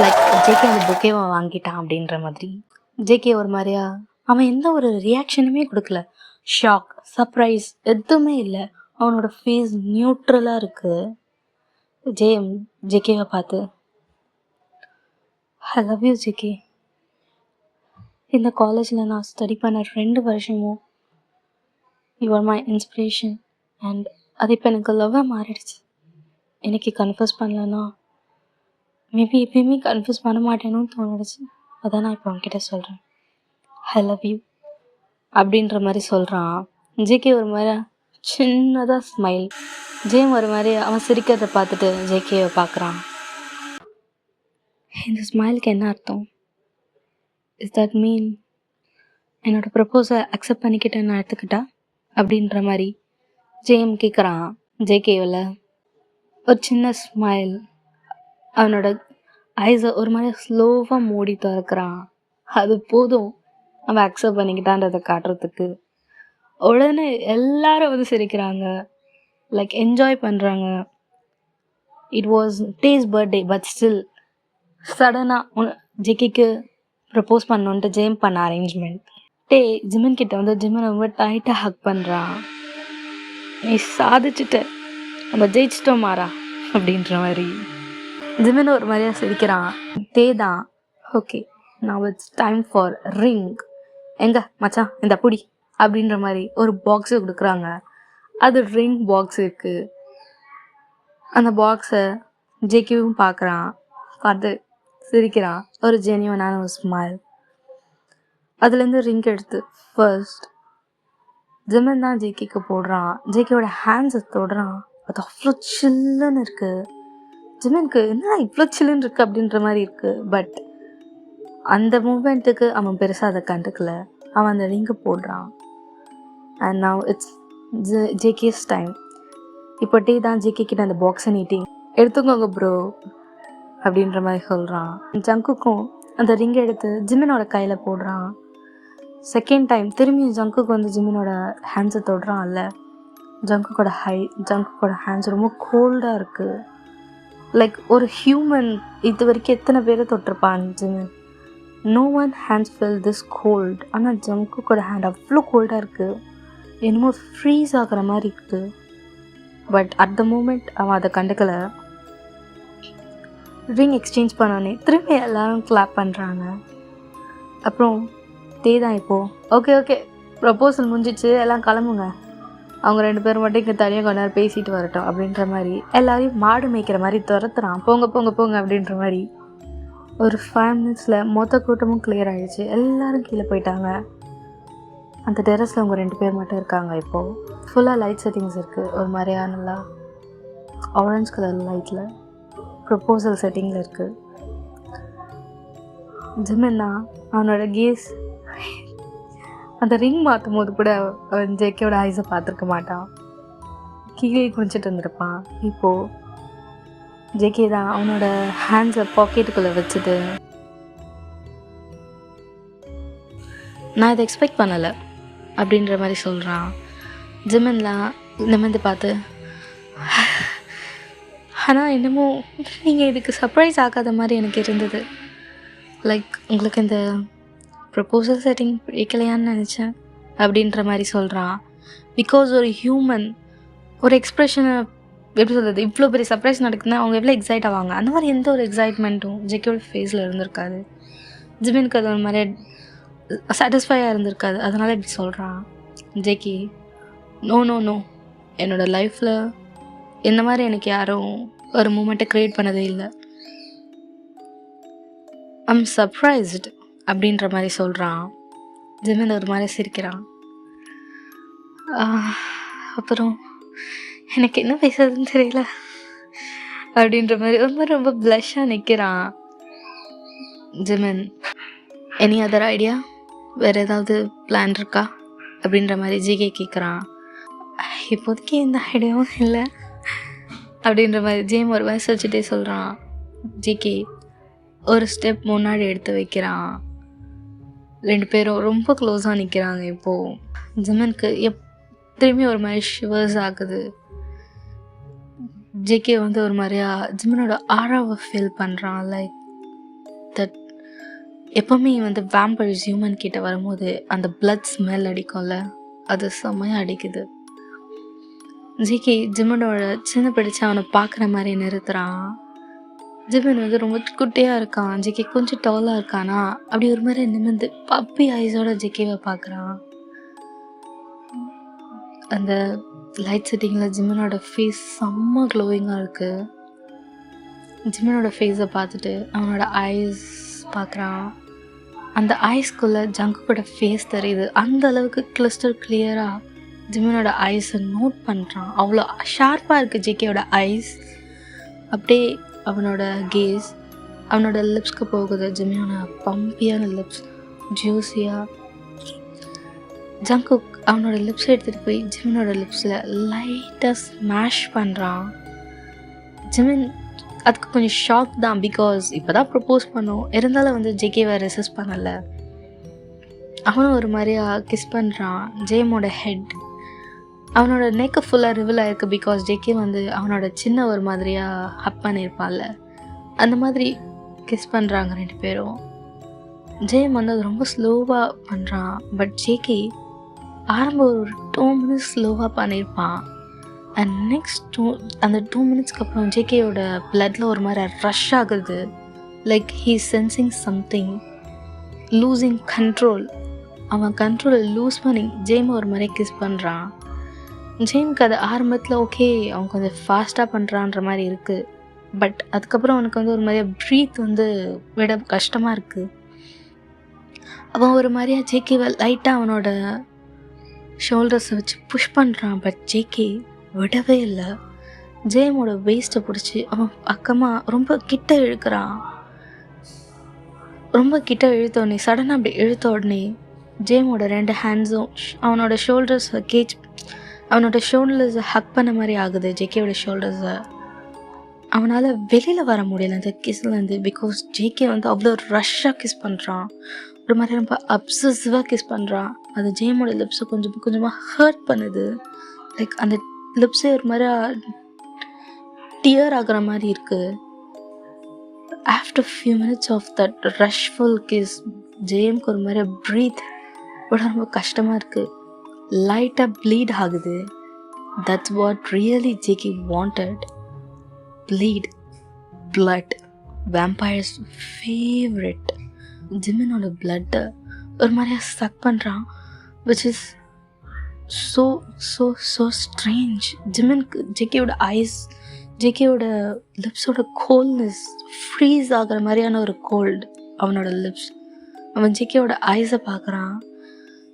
லைக் ஜேகே அந்த பொக்கேவை வாங்கிட்டான் அப்படின்ற மாதிரி. ஜேகே ஒரு மாதிரியா அவன் எந்த ஒரு ரியாக்ஷனுமே கொடுக்கல. ஷாக், சர்ப்ரைஸ் எதுவுமே இல்லை. அவனோட ஃபேஸ் நியூட்ரலாக இருக்குது. ஜேகேவை பார்த்து, ஐ லவ் யூ ஜேகே. இந்த காலேஜில் நான் ஸ்டடி பண்ண 2 வருஷமும் you are my inspiration. And அது இப்போ எனக்கு லவ்வாக மாறிடுச்சு. எனக்கு கன்ஃபியூஸ் பண்ணலன்னா மேபி எப்பயுமே கன்ஃபியூஸ் பண்ண மாட்டேன்னு தோணிடுச்சு. அதான் நான் இப்போ உங்ககிட்ட சொல்கிறேன், ஐ லவ் யூ அப்படின்ற மாதிரி சொல்கிறான். ஜேகே ஒரு மாதிரி சின்னதாக ஸ்மைல். ஜேம் ஒரு மாதிரி அவன் சிரிக்கிறத பார்த்துட்டு ஜேகேவை பார்க்குறான். இந்த ஸ்மைலுக்கு என்ன அர்த்தம்? இஸ் தட் மீன் என்னோடய ப்ரப்போஸை அக்செப்ட் பண்ணிக்கிட்டேன்னு நான் எடுத்துக்கிட்டா அப்படின்ற மாதிரி ஜேம் கேட்குறான். ஜேகேவில் ஒரு சின்ன ஸ்மைல். அவனோட ஐஸை ஒரு மாதிரி ஸ்லோவாக மூடி திறக்கிறான். அது போதும் அவன் அக்செப்ட் பண்ணிக்கிட்டான்றதை காட்டுறதுக்கு. உடனே எல்லாரும் வந்து சிரிக்கிறாங்க, லைக் என்ஜாய் பண்ணுறாங்க. It was days birthday, but still சடனாக ஜேகேக்கு ப்ரப்போஸ் பண்ணோன்ட்டு ஜேம் பண்ண அரேஞ்ச்மெண்ட். ஜிம்மன் கிட்ட வந்து ஜிம்மனை ரொம்ப டைட்டாக ஹக் பண்ணுறான். நீ சாதிச்சுட்ட, நம்ம ஜெயிச்சிட்டோம் மாறா அப்படின்ற மாதிரி. ஜிம்மன் ஒரு மாதிரியாக சிரிக்கிறான். தான் okay, now it's time for ring. எங்க மச்சான் இந்த புடி அப்படின்ற மாதிரி ஒரு பாக்ஸை கொடுக்குறாங்க. அது ரிங் பாக்ஸ் இருக்குது. அந்த பாக்ஸை ஜேகேவும் பார்க்குறான், பார்த்து சிரிக்கிறான். ஒரு ஜென்யூனான ஒரு ஸ்மைல். அதுலேருந்து ரிங் எடுத்து ஃபர்ஸ்ட் ஜிம்மன் தான் ஜேகேக்கு போடுறான். ஜேகேவோட ஹேண்ட்ஸை தொடுறான். அது அவ்வளோ சில்லுன்னு இருக்குது. ஜிம்மனுக்கு என்ன இவ்வளோ சில்லுன்னு இருக்குது அப்படின்ற மாதிரி இருக்குது. பட் அந்த மூமெண்ட்டுக்கு அவன் பெருசாக அதை கண்டுக்கல. அவன் அந்த ரிங்கை போடுறான். And now it's JK's time. இப்போ தான் ஜேகே கிட்ட அந்த பாக்ஸை நீட்டி எடுத்துக்கோங்க ப்ரோ அப்படின்ற மாதிரி சொல்கிறான். ஜங்குக்கும் அந்த ரிங்கை எடுத்து ஜிம்மனோட கையில் போடுறான். செகண்ட் டைம் திரும்பி ஜங்குக்கு வந்து ஜிம்மனோட ஹேண்ட்ஸை தொடுறான்ல. ஜங்குக்கோட ஹேண்ட்ஸ் ரொம்ப கோல்டாக இருக்குது. லைக் ஒரு ஹியூமன் இது வரைக்கும் எத்தனை பேரை தொட்டிருப்பான் ஜிம்மன். No one hands feel this cold. ஆனால் ஜங்குக்கோட ஹேண்ட் அவ்வளோ கோல்டாக இருக்குது. என்னமோ ஃப்ரீஸ் ஆகிற மாதிரி இருக்குது. பட் அட் த மூமெண்ட் அவன் அதை கண்டுக்கலை. ரிங் எக்ஸ்சேஞ்ச் பண்ணோன்னே திரும்பி எல்லாரும் கிளாப் பண்ணுறாங்க. அப்புறம் தான் இப்போது ஓகே ப்ரப்போசல் முடிஞ்சிச்சு, எல்லாம் கிளம்புங்க அவங்க 2 பேரும் மட்டும் இங்கே தனியாக கொஞ்ச நேரம் பேசிட்டு வரட்டும் அப்படின்ற மாதிரி எல்லாரையும் மாடு மேய்க்கிற மாதிரி துரத்துறான். போங்க போங்க போங்க அப்படின்ற மாதிரி. ஒரு 5 மினிட்ஸில் மொத்த கூட்டமும் கிளியர் ஆகிடுச்சு. எல்லோரும் கீழே போயிட்டாங்க. அந்த டெரஸில் அவங்க 2 பேர் மட்டும் இருக்காங்க. இப்போது ஃபுல்லாக லைட் செட்டிங்ஸ் இருக்குது. ஒரு மாதிரியா நல்லா ஆரஞ்ச் கலர் லைட்டில் ப்ரொப்போசல் செட்டிங்கில் இருக்குது. ஜிமின்னா அவனோட கேஸ் அந்த ரிங் மாற்றும் போது கூட அவன் ஜேகேயோட ஐஸை பார்த்துருக்க மாட்டான். கீழே குளிச்சுட்டு இருந்திருப்பான். இப்போது ஜேகே தான் அவனோட ஹேண்ட்ஸை பாக்கெட்டுக்குள்ளே வச்சுட்டு, நான் இதை எக்ஸ்பெக்ட் பண்ணலை அப்படின்ற மாதிரி சொல்கிறான். ஜிமின்லாம் நிமிர்ந்து பார்த்து, ஆனால் என்னமோ நீங்கள் இதுக்கு சர்ப்ரைஸ் ஆகாத மாதிரி எனக்கு இருந்தது. லைக் உங்களுக்கு இந்த ப்ரப்போசல் செட்டிங் பிடிக்கலையான்னு நினச்சேன் அப்படின்ற மாதிரி சொல்கிறான். பிகாஸ் ஒரு ஹியூமன் ஒரு எக்ஸ்ப்ரெஷனை எப்படி சொல்கிறது, இவ்வளோ பெரிய சர்ப்ரைஸ் நடக்குதுன்னா அவங்க எவ்வளோ எக்ஸைட் ஆவாங்க. அந்த மாதிரி எந்த ஒரு எக்ஸைட்மெண்ட்டும் ஜேகேயோட ஃபேஸில் இருந்திருக்காது. ஜிமினுக்கு அது ஒரு மாதிரி சாட்டிஸ்ஃபையாக இருந்திருக்காது. அதனால் இப்படி சொல்கிறான். ஜேகே, நோ நோ நோ, என்னோடய லைஃப்பில் இந்த மாதிரி எனக்கு யாரும் ஒரு மூமெண்ட்டை க்ரியேட் பண்ணதே இல்லை. ஐம் சர்ப்ரைஸ்டு அப்படின்ற மாதிரி சொல்கிறான். ஜிமின் ஒரு மாதிரி சிரிக்கிறான். அப்புறம் எனக்கு என்ன பேசுறதுன்னு தெரியல அப்படின்ற மாதிரி ரொம்ப ப்ளஷ்ஷாக நிற்கிறான். ஜிமின், எனி அதர் ஐடியா, வேறு ஏதாவது பிளான் இருக்கா அப்படின்ற மாதிரி ஜிகே கேட்குறான். இப்போதைக்கு எந்த ஐடியாவும் இல்லை அப்படின்ற மாதிரி ஜேம் ஒரு வயசு வச்சுட்டே சொல்கிறான். ஜிகே ஒரு ஸ்டெப் முன்னாடி எடுத்து வைக்கிறான். 2 பேரும் ரொம்ப க்ளோஸாக நிற்கிறாங்க. இப்போது ஜிமனுக்கு திரும்பி ஒரு மாதிரி ஷிவர்ஸ் ஆகுது. ஜேகே வந்து ஒரு மாதிரியா ஜிமனோட ஆராவை ஃபீல் பண்ணுறான். லைக் தட் எப்போவுமே வந்து வேம்பர்ஸ் ஹியூமன் கிட்ட வரும்போது அந்த பிளட் ஸ்மெல் அடிக்கும்ல, அது செம்மையாக அடிக்குது. ஜேகே ஜிமனோட சின்ன பிடிச்சி அவனை பார்க்குற மாதிரி நிறுத்துகிறான். ஜிமின் வந்து ரொம்ப குட்டியாக இருக்கான். ஜேகே கொஞ்சம் டாலாக இருக்கானா, அப்படி ஒரு மாதிரி நிமிர்ந்து பப்பி ஐஸோட ஜேகேவை பார்க்குறான். அந்த லைட் செட்டிங்கில் ஜிமினோட ஃபேஸ் செம்ம க்ளோயிங்காக இருக்குது. ஜிமினோட ஃபேஸை பார்த்துட்டு அவனோட ஐஸ் பார்க்குறான். அந்த ஐஸ்குள்ளே ஜங்குக்கோட ஃபேஸ் தெரியுது. அந்த அளவுக்கு கிறிஸ்டல் கிளியராக ஜிமினோட ஐஸை நோட் பண்ணுறான். அவ்வளோ ஷார்ப்பாக இருக்குது ஜேகேயோட ஐஸ். அப்படியே அவனோட கேஸ் அவனோட லிப்ஸ்க்கு போகுது. ஜிமினோட பம்பியான லிப்ஸ், ஜூஸியாக. ஜங்குக் அவனோட லிப்ஸை எடுத்துகிட்டு போய் ஜிமினோட லிப்ஸில் லைட்டாக ஸ்மாஷ் பண்ணுறான். ஜிமின் அதுக்கு கொஞ்சம் ஷாக் தான். பிகாஸ் இப்போ தான் ப்ரப்போஸ் பண்ணோம், இருந்தாலும் வந்து ஜேகேவை ரெசிஸ்ட் பண்ணலை. அவனும் ஒரு மாதிரியாக கிஸ் பண்ணுறான். ஜேமோட ஹெட் அவனோட நெக்கு ஃபுல்லாக ரிவில் ஆகிருக்கு. பிகாஸ் ஜேகே வந்து அவனோட சின்ன ஒரு மாதிரியாக ஹப் பண்ணியிருப்பான்ல, அந்த மாதிரி கிஸ் பண்ணுறாங்க 2 பேரும். ஜேம் வந்து அது ரொம்ப ஸ்லோவாக பண்ணுறான். பட் ஜேகே ஆரம்பம் ஒரு 2 மினிட்ஸ் ஸ்லோவாக பண்ணியிருப்பான். அண்ட் நெக்ஸ்ட் அந்த 2 மினிட்ஸ்க்கு அப்புறம் ஜேகேயோட பிளட்டில் ஒரு மாதிரி ரஷ் ஆகுது. Like he sensing something, losing control. அவன் கண்ட்ரோலை லூஸ் பண்ணி ஜேமை ஒரு மாதிரி கிஸ் பண்ணுறான். ஜேம்க்கு அது ஆரம்பத்தில் ஓகே, அவன் கொஞ்சம் ஃபாஸ்ட்டாக பண்ணுறான்ற மாதிரி இருக்குது. பட் அதுக்கப்புறம் அவனுக்கு வந்து ஒரு மாதிரியாக ப்ரீத் வந்து விட கஷ்டமாக இருக்குது. அவன் ஒரு மாதிரியா ஜேகேவை லைட்டாக அவனோட ஷோல்டர்ஸை வச்சு புஷ் பண்ணுறான். பட் ஜேகே விடவே இல்லை. ஜேமோட வேஸ்ட்டை பிடிச்சி அவன் பக்கமாக ரொம்ப கிட்ட இழுக்கிறான். ரொம்ப கிட்ட இழுத்தோடனே சடனாக அப்படி இழுத்த உடனே ஜேமோட 2 ஹேண்ட்ஸும் அவனோட ஷோல்டர்ஸை அவனோட ஷோல்டர்ஸை ஹக் பண்ண மாதிரி ஆகுது. ஜேகேயோட ஷோல்டர்ஸை அவனால் வெளியில் வர முடியல அந்த கிஸ்லேருந்து. பிகாஸ் ஜேகே வந்து அவ்வளோ ரஷ்ஷாக கிஸ் பண்ணுறான். ஒரு மாதிரி ரொம்ப அப்சசிவாக கிஸ் பண்ணுறான். அது ஜேமோட லிப்ஸை கொஞ்சமாக ஹர்ட் பண்ணுது. லைக் அந்த லிப்ஸே ஒரு மாதிரி டியர் ஆகிற மாதிரி இருக்குது. After few minutes of that rushful kiss ஜேம்க்கு ஒரு மாதிரி ப்ரீத் விட ரொம்ப கஷ்டமாக இருக்குது. லைட்டாக ப்ளீட் ஆகுது. That's what really JK wanted. Bleed, blood, vampires favourite. ஜிமினோட பிளட்டை ஒரு மாதிரியாக சக் பண்ணுறான். Which is so so so strange. ஜேகேயோட ஐஸ், ஜேகேயோட லிப்ஸோட கோல்ட்னஸ், ஃப்ரீஸ் ஆகிற மாதிரியான ஒரு கோல்டு அவனோட லிப்ஸ். அவன் ஜேகேயோட ஐஸை பார்க்குறான்.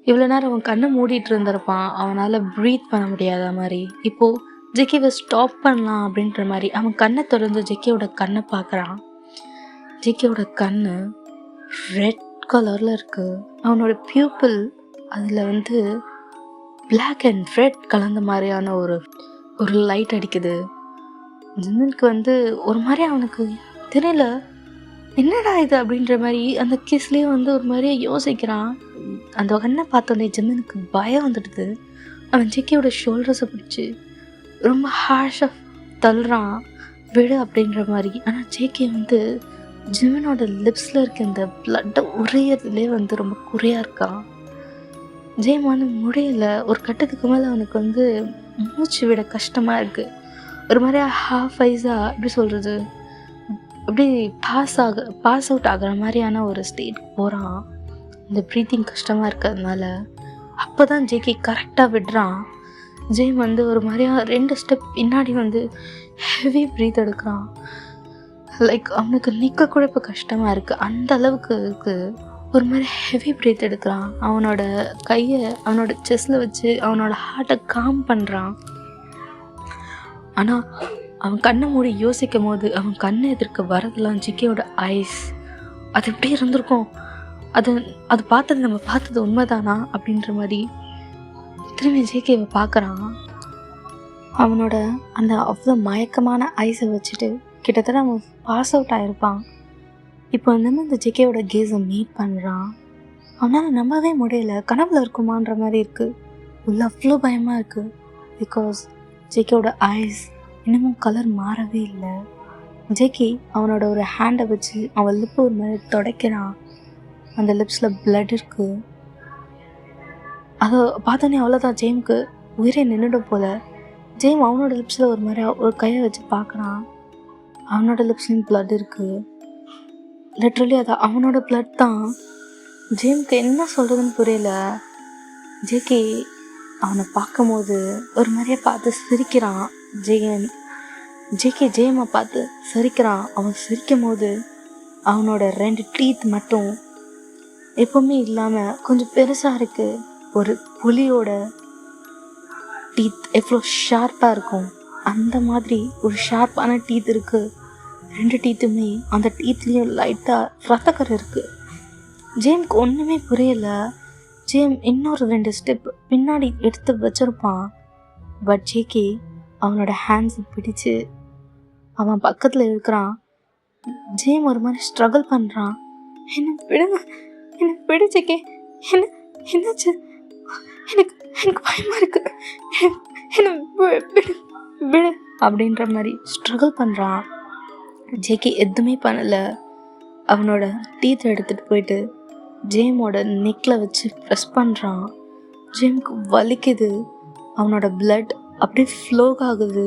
இவ்வளோ நேரம் அவன் கண்ணை மூடிட்டு இருந்திருப்பான், அவனால் ப்ரீத் பண்ண முடியாத மாதிரி. இப்போது ஜேகேவை ஸ்டாப் பண்ணலாம் அப்படின்ற மாதிரி அவன் கண்ணை திறந்து ஜேகேயோட கண்ணை பார்க்குறான். ஜேகேயோட கண்ணு ரெட் கலரில் இருக்குது. அவனோட பியூப்பிள் அதில் வந்து பிளாக் அண்ட் ரெட் கலந்த மாதிரியான ஒரு லைட் அடிக்குது. ஜிமினுக்கு வந்து ஒரு மாதிரி அவனுக்கு தெரியல, என்னடா இது அப்படின்ற மாதிரி அந்த கிஸ்லேயே வந்து ஒரு மாதிரியே யோசிக்கிறான். அந்த கண்ணை பார்த்தோன்னே ஜிமினுக்கு பயம் வந்துடுது. அவன் ஜேகேயோட ஷோல்டர்ஸை பிடிச்சி ரொம்ப ஹார்ஷாக தள்ளுறான், விடு அப்படின்ற மாதிரி. ஆனால் ஜேகே வந்து ஜிமினோட லிப்ஸில் இருக்க இந்த பிளட்டை உரையறதுலேயே வந்து ரொம்ப குறையாக இருக்கான். ஜேம் வந்து முடியல. ஒரு கட்டத்துக்கு மேலே அவனுக்கு வந்து மூச்சு விட கஷ்டமாக இருக்குது. ஒரு மாதிரியா ஹாஃப் ஐஸாக எப்படி சொல்கிறது, அப்படி பாஸ் அவுட் ஆகிற மாதிரியான ஒரு ஸ்டேட்க்கு போகிறான். இந்த ப்ரீத்திங் கஷ்டமாக இருக்கிறதுனால அப்போ தான் ஜேகே கரெக்டாக விடுறான். ஜேம் வந்து ஒரு மாதிரியா 2 ஸ்டெப் பின்னாடி வந்து ஹெவி ப்ரீத் எடுக்கிறான். லைக் அவனுக்கு நிற்க கூட இப்போ கஷ்டமாக இருக்குது, அந்த அளவுக்கு இருக்குது. ஒரு மாதிரி ஹெவி ப்ரீத் எடுக்கிறான். அவனோட கையை அவனோட செஸ்டில் வச்சு அவனோட ஹார்ட்டை காம் பண்ணுறான். ஆனால் அவன் கண்ணை மூடி யோசிக்கும் போது அவன் கண்ணை எதிர்க்க வரதெல்லாம் ஜேகேயோட ஐஸ். அது எப்படி இருந்திருக்கும், அது பார்த்தது நம்ம பார்த்தது உண்மைதானா அப்படின்ற மாதிரி திரும்பி ஜேகேவை பார்க்குறான். அவனோட அந்த அவ்வளோ மயக்கமான ஐஸை வச்சுட்டு கிட்டத்தட்ட அவன் பாஸ் அவுட் ஆகிருப்பான். இப்போ வந்து இந்த ஜேகேயோட கேஸை மீட் பண்ணுறான். அவனால் நம்பவே முடியல, கனவுல இருக்குமான்ற மாதிரி இருக்குது. உள்ள அவ்வளோ பயமாக இருக்குது. பிகாஸ் ஜேகேயோட ஐஸ் இன்னமும் கலர் மாறவே இல்லை. ஜேகே அவனோட ஒரு ஹேண்டை வச்சு அவன் லிப்பு ஒரு மாதிரி துடைக்கிறான். அந்த லிப்ஸில் பிளட் இருக்குது. அதை பார்த்தோன்னே அவ்வளோதான், ஜேம்க்கு உயிரே நின்றுடும் போல. ஜேம் அவனோட லிப்ஸில் ஒரு மாதிரி ஒரு கையை வச்சு பார்க்குறான். அவனோட லிப்ஸ்லேயும் பிளட் இருக்குது. லிட்ரலி அது அவனோட பிளட் தான். ஜேம்க்கு என்ன சொல்கிறதுன்னு புரியல. ஜேகே அவனை பார்க்கும்போது ஒரு மாதிரியே பார்த்து சிரிக்கிறான். ஜேகே ஜேமை பார்த்து சிரிக்கிறான். அவன் சிரிக்கும் போது அவனோட 2 டீத் மட்டும் எப்பவுமே இல்லாமல் கொஞ்சம் பெருசாக இருக்குது. ஒரு புலியோட டீத் எவ்வளோ ஷார்ப்பாக இருக்கும் அந்த மாதிரி ஒரு ஷார்ப்பான டீத் இருக்குது. 2 டீத்துமே அந்த டீத்லேயும் லைட்டாக ரத்தக்கரை இருக்குது. ஜேம்க்கு ஒன்றுமே புரியலை. ஜேம் இன்னொரு 2 ஸ்டெப் பின்னாடி எடுத்து வச்சிருப்பான். பட் ஜேகே அவனோட ஹேண்ட்ஸை பிடிச்சு அவன் பக்கத்தில் இருக்கிறான். ஜேம் ஒரு மாதிரி ஸ்ட்ரகிள் பண்ணுறான். என்ன விடு ஜேகே, என்னாச்சு, எனக்கு பயமாக இருக்குது, என்ன விடு அப்படின்ற மாதிரி ஸ்ட்ரகிள் பண்ணுறான். ஜேகே எதுவுமே பண்ணலை. அவனோட டீத்தை எடுத்துகிட்டு போயிட்டு ஜேமோட நெக்கில் வச்சு ப்ரெஸ் பண்ணுறான். ஜேம்க்கு வலிக்குது. அவனோட பிளட் அப்படியே ஃப்ளோ ஆகுது.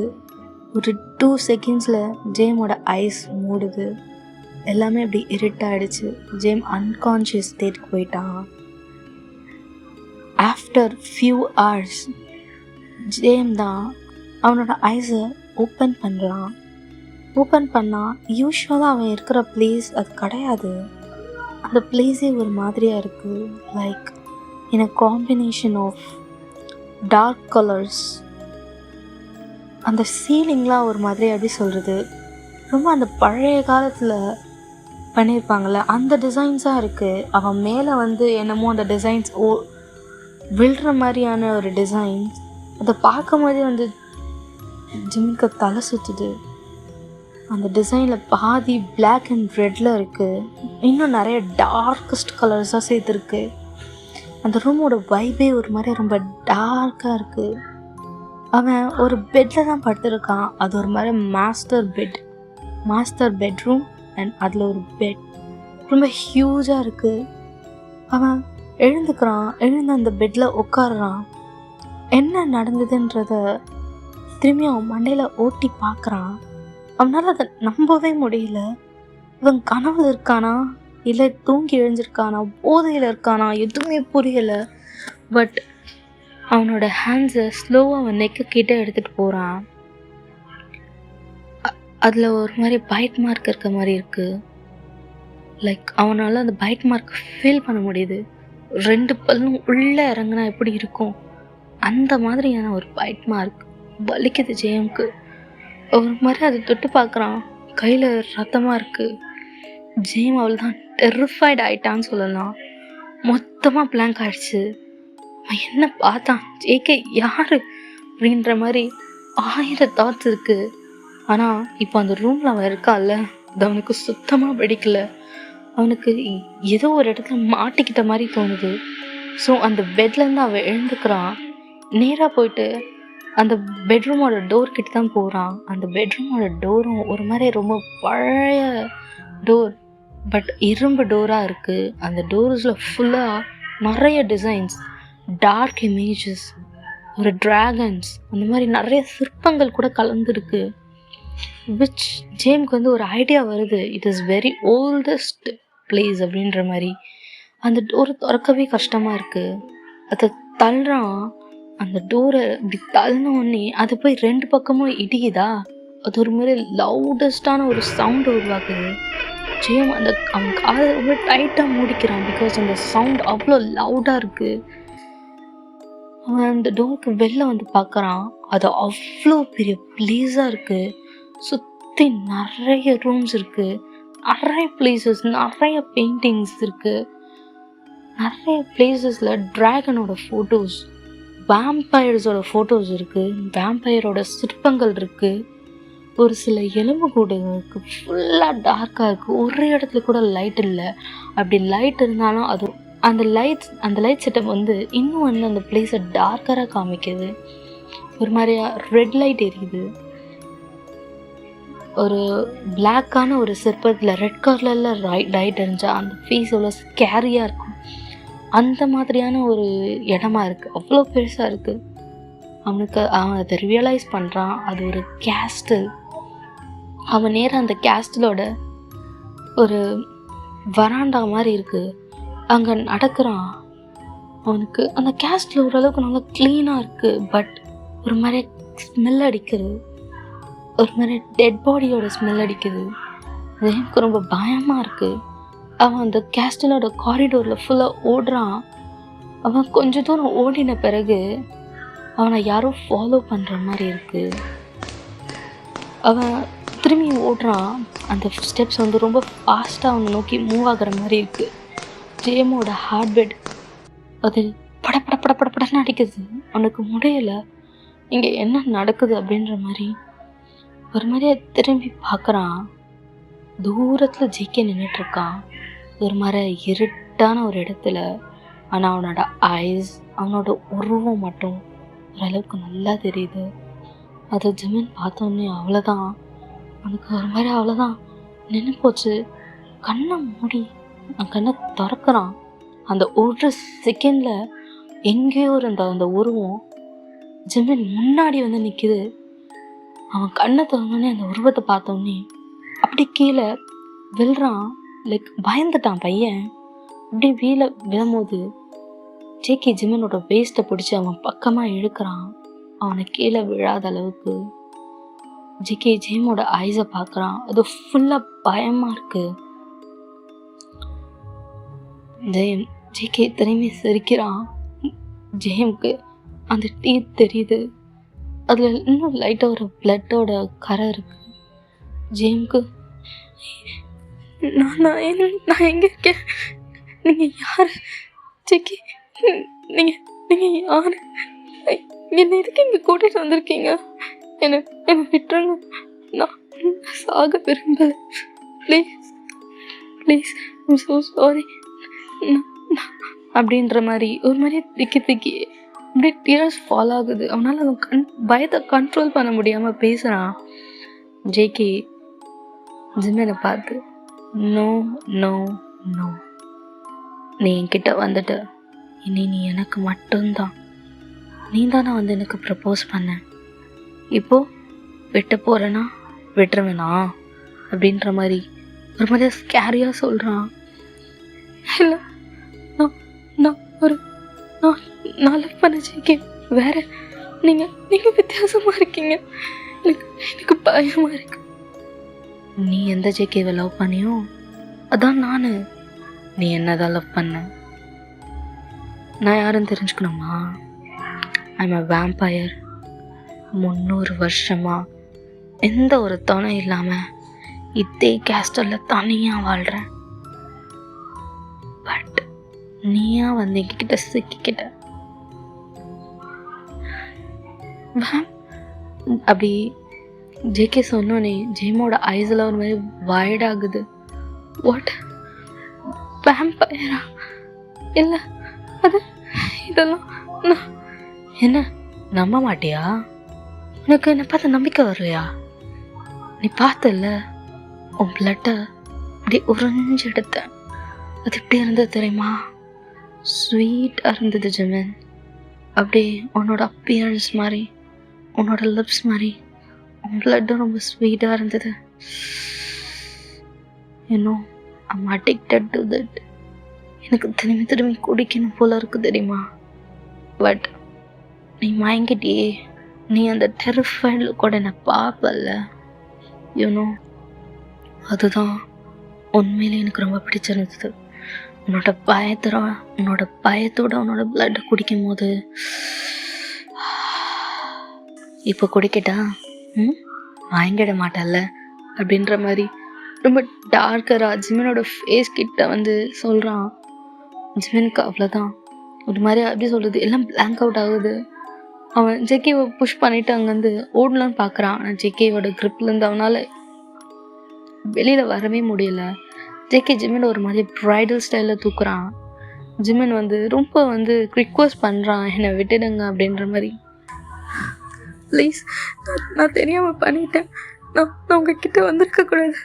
ஒரு 2 செகண்ட்ஸில் ஜேமோட ஐஸ் மூடுது. எல்லாமே அப்படி இருட்டாகிடுச்சு. ஜேம் அன்கான்ஷியஸ் ஸ்டேட்டுக்கு போயிட்டான். ஆஃப்டர் ஃபியூ ஹவர்ஸ் ஜேம் தான் அவனோட ஐஸை ஓப்பன் பண்ணுறான். ஓப்பன் பண்ணால் யூஸ்வலாக அவன் இருக்கிற பிளேஸ் அது கிடையாது. அந்த பிளேஸே ஒரு மாதிரியாக இருக்குது. Like in a combination of dark colours. அந்த சீலிங்லாம் ஒரு மாதிரி எப்படி சொல்கிறது, ரொம்ப அந்த பழைய காலத்தில் பண்ணியிருப்பாங்கள்ல அந்த டிசைன்ஸாக இருக்குது. அவன் மேலே வந்து என்னமோ அந்த டிசைன்ஸ் விழுற மாதிரியான ஒரு டிசைன்ஸ். அதை பார்க்கும் போதே வந்து ஜிம்முக்கு தலை சுற்றுது. அந்த டிசைனில் பாதி பிளாக் அண்ட் ரெட்டில் இருக்குது. இன்னும் நிறைய டார்க்கஸ்ட் கலர்ஸாக சேர்த்துருக்கு. அந்த ரூமோட வைபே ஒரு மாதிரி ரொம்ப டார்க்காக இருக்குது. அவன் ஒரு பெட்டில் தான் படுத்துருக்கான். அது ஒரு மாதிரி மாஸ்டர் பெட்ரூம் அண்ட் அதில் ஒரு பெட் ரொம்ப ஹியூஜாக இருக்குது. அவன் எழுந்துக்கிறான். எழுந்து அந்த பெட்டில் உட்காடுறான். என்ன நடந்ததுன்றத திரும்பி அவன் மண்டையில் ஓட்டி பார்க்குறான். அவனால் அதை நம்பவே முடியல. இவன் கனவுல இருக்கானா இல்லை தூங்கி எழுந்திருக்கானா போதையில் இருக்கானா எதுவுமே புரியலை. பட் அவனோட ஹேண்ட்ஸை ஸ்லோவாக அவன் நெக்கு கிட்ட எடுத்துகிட்டு போகிறான். அதில் ஒரு மாதிரி பைட் மார்க் இருக்க மாதிரி இருக்குது. லைக் அவனால் அந்த பைட் மார்க் ஃபீல் பண்ண முடியுது. 2 பல்லும் உள்ளே இறங்குனா எப்படி இருக்கும் அந்த மாதிரியான ஒரு பைட் மார்க். வலிக்குது ஜெயம்க்கு. ஒரு மாதிரி அதை தொட்டு பார்க்குறான், கையில் ரத்தமாக இருக்குது. ஜெயம் அவள் தான் டெரிஃபைட் ஆயிட்டான்னு சொல்லலாம். மொத்தமாக பிளாங்க் ஆயிடுச்சு. அவன் என்ன பார்த்தான், ஜேகே யாரு அப்படின்ற மாதிரி 1000 தாட்ஸ் இருக்குது. ஆனால் இப்போ அந்த ரூமில் அவன் இருக்கான்ல, அது அவனுக்கு சுத்தமாக பிடிக்கல. அவனுக்கு ஏதோ ஒரு இடத்துல மாட்டிக்கிட்ட மாதிரி தோணுது. ஸோ அந்த பெட்லேருந்து அவன் எழுந்துக்கிறான். நேராக போயிட்டு அந்த பெட்ரூமோட டோர் கிட்ட தான் போகிறான். அந்த பெட்ரூமோட டோரும் ஒரு மாதிரி ரொம்ப பழைய டோர், பட் இரும்பு டோராக இருக்குது. அந்த டோர்ஸில் ஃபுல்லாக நிறைய டிசைன்ஸ், டார்க் இமேஜஸ், ஒரு ட்ராகன்ஸ், அந்த மாதிரி நிறைய சிற்பங்கள் கூட கலந்துருக்கு. விச் ஜேம்க்கு வந்து ஒரு ஐடியா வருது, it is very oldest place அப்படின்ற மாதிரி. அந்த டோரை திறக்கவே கஷ்டமாக இருக்குது. அதை தள்ளுறான். அந்த டோரை இப்படி தள்ளினோடனே அது போய் 2 பக்கமும் இடிக்குதா, அது ஒரு மாதிரி லவுடஸ்டான ஒரு சவுண்டு உருவாக்குது. ஜேம் அவன் காதை ரொம்ப டைட்டாக மூடிக்கிறான். பிகாஸ் அந்த சவுண்ட் அவ்வளோ லவுடாக இருக்குது. அவன் அந்த டோருக்கு வெளில வந்து பார்க்குறான். அது அவ்வளோ பெரிய பிளேஸாக இருக்குது. சுற்றி நிறைய ரூம்ஸ் இருக்குது, நிறைய பிளேசஸ், நிறைய பெயிண்டிங்ஸ் இருக்குது. நிறைய பிளேசஸில் ட்ராகனோட ஃபோட்டோஸ், வேம்பயர்ஸோட ஃபோட்டோஸ் இருக்குது, வேம்பயரோட சிற்பங்கள் இருக்குது. ஒரு சில எலும்பு கூடுகள் இருக்குது. ஃபுல்லாக டார்க்காக இருக்குது. ஒரு இடத்துல கூட லைட் இல்லை. அப்படி லைட் இருந்தாலும் அது அந்த லைட் செட்டப் வந்து இன்னும் வந்து அந்த பிளேஸை டார்க்கராக காமிக்குது. ஒரு மாதிரியா ரெட் லைட் எரியுது. ஒரு பிளாக்கான ஒரு சிற்பத்தில் ரெட் கலரில் லைட் எரிஞ்சா அந்த ஃபேஸ் எவ்வளோ ஸ்கேரியாக இருக்கும். அந்த மாதிரியான ஒரு இடமா இருக்குது. அவ்வளோ பெருசாக இருக்குது. அவன் அதை ரியலைஸ் பண்ணுறான், அது ஒரு கேஸ்டில். அவன் நேராக அந்த கேஸ்டிலோட ஒரு வராண்டா மாதிரி இருக்குது, அங்கே நடக்கிறான். அவனுக்கு அந்த கேஸ்டில் ஓரளவுக்கு நல்லா க்ளீனாக இருக்குது. பட் ஒரு மாதிரி ஸ்மெல் அடிக்குது, ஒரு மாதிரி டெட் பாடியோட ஸ்மெல் அடிக்குது. அது எனக்கு ரொம்ப பயமாக இருக்குது. அவன் அந்த கேஸ்டிலோட காரிடோரில் ஃபுல்லாக ஓடுறான். அவன் கொஞ்சம் தூரம் ஓடின பிறகு அவனை யாரோ ஃபாலோ பண்ணுற மாதிரி இருக்குது. அவன் திரும்பி ஓடுறான். அந்த ஸ்டெப்ஸ் வந்து ரொம்ப ஃபாஸ்ட்டாக அவனை நோக்கி மூவ் ஆகிற மாதிரி இருக்குது. ஜேமோட ஹார்ட் பீட் அது படப்படன்னு அடிக்குது. அவனுக்கு முடியலை, இங்கே என்ன நடக்குது அப்படின்ற மாதிரி. ஒரு மாதிரியே திரும்பி பார்க்குறான். தூரத்தில் ஜேகே நின்றுட்டுருக்கான், ஒரு மாதிரி இருட்டான ஒரு இடத்துல. ஆனால் அவனோட ஐஸ், அவனோட உருவம் மட்டும் ஓரளவுக்கு நல்லா தெரியுது. அதை ஜிமின் பார்த்தோன்னே அவ்வளோதான், அவனுக்கு ஒரு மாதிரி அவ்வளோதான், நின்று போச்சு. கண்ணை மூடி கண்ணை திறக்கிறான். அந்த ஒரு செகண்டில் எங்கேயோ இருந்த அந்த உருவம் ஜிமின் முன்னாடி வந்து நிற்கிது. அவன் கண்ணை திறந்தோடனே அந்த உருவத்தை பார்த்தோன்னே அப்படி கீழே விழுறான். லைக் பயந்துட்டான் பையன். அப்படி விழும்போது ஜேகே ஜிமினோட வேஸ்ட்டை பிடிச்சி அவன் பக்கமாக இழுக்கிறான். அவனை கீழே விழாத அளவுக்கு. ஜேகே ஜேமோட ஐஸை பார்க்குறான். அது ஃபுல்லாக பயமாக இருக்குது. ஜேகே திரும்பி சிரிக்கிறான். ஜேம்க்கு அந்த டீத் தெரியுது, அதில் இன்னும் லைட்டாக ஒரு பிளட்டோட கரை இருக்குது. ஜேம்க்கு நான் எங்கே இருக்கேன், நீங்கள் யார் ஜேகே, நீங்கள் யார், என்னை எதுக்கு இங்கே கூட்டிகிட்டு வந்திருக்கீங்க, என்னை விட்டுருங்க, நான் சாக விரும்பலை, ப்ளீஸ் ஐம் ஸோ சாரி அப்படின்ற மாதிரி ஒரு மாதிரி திக்கி அப்படியே டியர்ஸ் ஃபால் ஆகுது. அவனால் அவன் பயத்தை கண்ட்ரோல் பண்ண முடியாமல் பேசுகிறான். ஜேகே ஜிமினை பார்த்து, நோ நோ நோ, நீ என்கிட்ட வந்துட்ட, இனி நீ எனக்கு மட்டும்தான், நீ தானே வந்து எனக்கு ப்ரப்போஸ் பண்ண, இப்போது விட்டு போகிறேன்னா விட்டுருவேனா அப்படின்ற மாதிரி ஒரு மாதிரி ஸ்கேரியாக சொல்கிறான். இல்லை, நான் லவ் பண்ண ஜேகே, வேற நீங்க வித்தியாசமா இருக்கீங்க. எனக்கு பயமா இருக்கு. நீ எந்த ஜேகேவை லவ் பண்ணியோ அதான் நானு. நீ என்னதான் லவ் பண்ண? நான் யாருன்னு தெரிஞ்சுக்கணுமா? I'm a vampire. 300 வருஷமா எந்த ஒரு துணை இல்லாம இதே கேஸ்டல்ல தனியா வாழ்றேன். பட் நீயா வந்து எங்ககிட்ட சிக்கிக்கிட்ட. அப்படி ஜேகே சொன்னோன்னே ஜேமோட ஐஸ்ல ஒரு மாதிரி வைட் ஆகுது. வாட், வேம்பயரா? இல்லை, அது இதெல்லாம் என்ன நம்ப மாட்டியா? உனக்கு என்னை பார்த்து நம்பிக்கை வரலையா? நீ பார்த்தல உன் பிளட்டை அப்படி உறிஞ்சு எடுத்த. அது எப்படி இருந்தது தெரியுமா? ஸ்வீட்டாக இருந்தது ஜிமின். அப்படியே உன்னோட அப்பியரன்ஸ் மாதிரி, உன்னோட லிப்ஸ் மாதிரி உன் பிளட்டும் ரொம்ப ஸ்வீட்டாக இருந்தது. இன்னும் ஐம் அடிக்டட் டு தட். எனக்கு திரும்பி குடிக்கணும் போல இருக்கு தெரியுமா? பட் நீ மயங்கிட்டியே. நீ அந்த டெரிஃபைடு கூட என்னை பார்ப்பல, யூனோ. அதுதான் உண்மையிலே எனக்கு ரொம்ப பிடிச்சிருந்தது. உன்னோட பயத்தோட உன்னோட பிளட்டை குடிக்கும் போது. இப்போ குடிக்கட்டா? மயங்கிட மாட்டல்ல அப்படின்ற மாதிரி ரொம்ப டார்க்கராக ஜிமினோட ஃபேஸ் கிட்ட வந்து சொல்கிறான். ஜிமினுக்கு அவ்வளோதான் ஒரு மாதிரி எப்படி சொல்கிறது, எல்லாம் பிளாங்க் அவுட் ஆகுது. அவன் ஜேகேவை புஷ் பண்ணிவிட்டு அங்கேருந்து ஓடலான்னு பார்க்குறான். ஆனால் ஜேகேவோட க்ரிப்லேருந்து அவனால் வெளியில் வரவே முடியல. ஜேகே ஜிமின் ஒரு மாதிரி ப்ரைடல் ஸ்டைலில் தூக்குறான். ஜிமின் வந்து ரொம்ப வந்து ரிக்வெஸ்ட் பண்ணுறான், என்னை விட்டுடுங்க அப்படின்ற மாதிரி. ப்ளீஸ், நான் தெரியாமல் பண்ணிட்டேன். நான் உங்ககிட்ட வந்திருக்கக்கூடாது.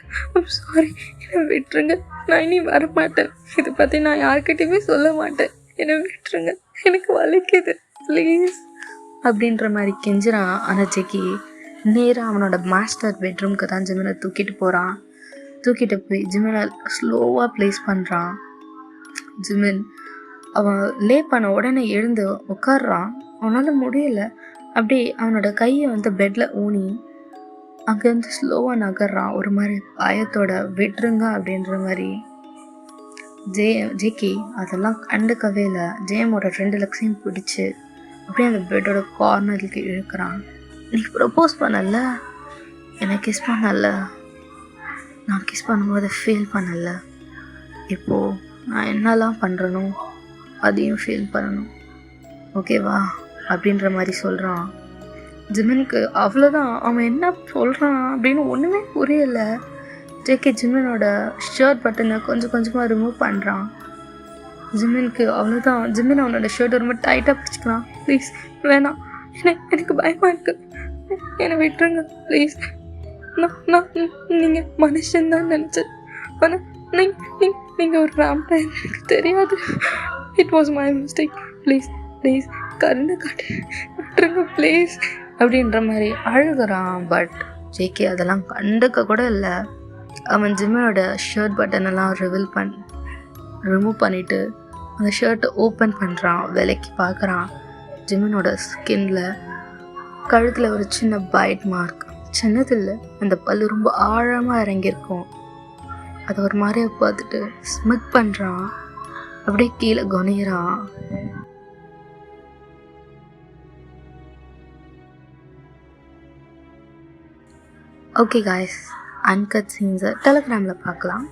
சாரி, என்னை விட்டுருங்க. நான் இனி வரமாட்டேன். இதை பற்றி நான் யார்கிட்டையுமே சொல்ல மாட்டேன். என்னை விட்டுருங்க, எனக்கு வலிக்குது ப்ளீஸ் அப்படின்ற மாதிரி கெஞ்சுறான். ஆனால் ஜெக்கி நேராக அவனோட மாஸ்டர் பெட்ரூம்க்கு தான் ஜிமினை தூக்கிட்டு போகிறான். தூக்கிட்டு போய் ஜிமினை ஸ்லோவாக ப்ளேஸ் பண்ணுறான். ஜிமின் அவன் லே பண்ண உடனே எழுந்து உட்காடுறான். அவனால் முடியல. அப்படியே அவனோட கையை வந்து பெட்டில் ஊனி அங்கேருந்து ஸ்லோவாக நகர்றான். ஒரு மாதிரி பயத்தோட விட்டுருங்க அப்படின்ற மாதிரி. ஜேகே அதெல்லாம் கண்டுக்கவே இல்லை. ஜேமோட 2 லெக்ஸையும் பிடிச்சி அப்படியே அந்த பெட்டோட கார்னருக்கு இழுக்கிறான். நீ ப்ரப்போஸ் பண்ணல, என்னை கிஸ் பண்ணல, நான் கிஸ் பண்ணும்போது ஃபீல் பண்ணல. இப்போது நான் என்னெல்லாம் பண்ணுறனோ அதையும் ஃபீல் பண்ணணும், ஓகேவா அப்படின்ற மாதிரி சொல்கிறான். ஜிமினுக்கு அவ்வளோதான். அவன் என்ன சொல்கிறான் அப்படின்னு ஒன்றுமே புரியலை. ஜேகே ஜிமினோட ஷர்ட் பட்டனை கொஞ்சம் கொஞ்சமாக ரிமூவ் பண்ணுறான். ஜிமினுக்கு அவ்வளோதான். ஜிமின் அவனோட ஷர்ட் ரொம்ப டைட்டாக பிடிச்சிக்கிறான். ப்ளீஸ் வேணாம், எனக்கு பயமாக இருக்குது, என்னை விட்டுருங்க ப்ளீஸ். நான் நீங்கள் மனுஷன்தான் நினச்சேன். ஆனால் நீங்கள் ஒரு வேம்பயர், எனக்கு தெரியாது. It was my mistake. Please கருணை காட்டு, விட்டுருங்க ப்ளீஸ் அப்படின்ற மாதிரி அழுகிறான். பட் ஜேகே அதெல்லாம் கண்டுக்க கூட இல்லை. அவன் ஜிமினோட ஷர்ட் பட்டனெல்லாம் ரிமூவ் பண்ணிவிட்டு அந்த ஷர்ட்டை ஓப்பன் பண்ணுறான். விலைக்கு பார்க்குறான். ஜிமினோட ஸ்கின்ல கழுத்தில் ஒரு சின்ன பைட் மார்க். சின்னதில்லை, அந்த பல்லு ரொம்ப ஆழமாக இறங்கியிருக்கும். அதை ஒரு மாதிரியை பார்த்துட்டு ஸ்மிக் பண்ணுறான். அப்படியே கீழே குனிகிறான். ஓகே காய்ஸ், அன்கட் சீன்ஸை டெலிகிராமில் பார்க்கலாம்.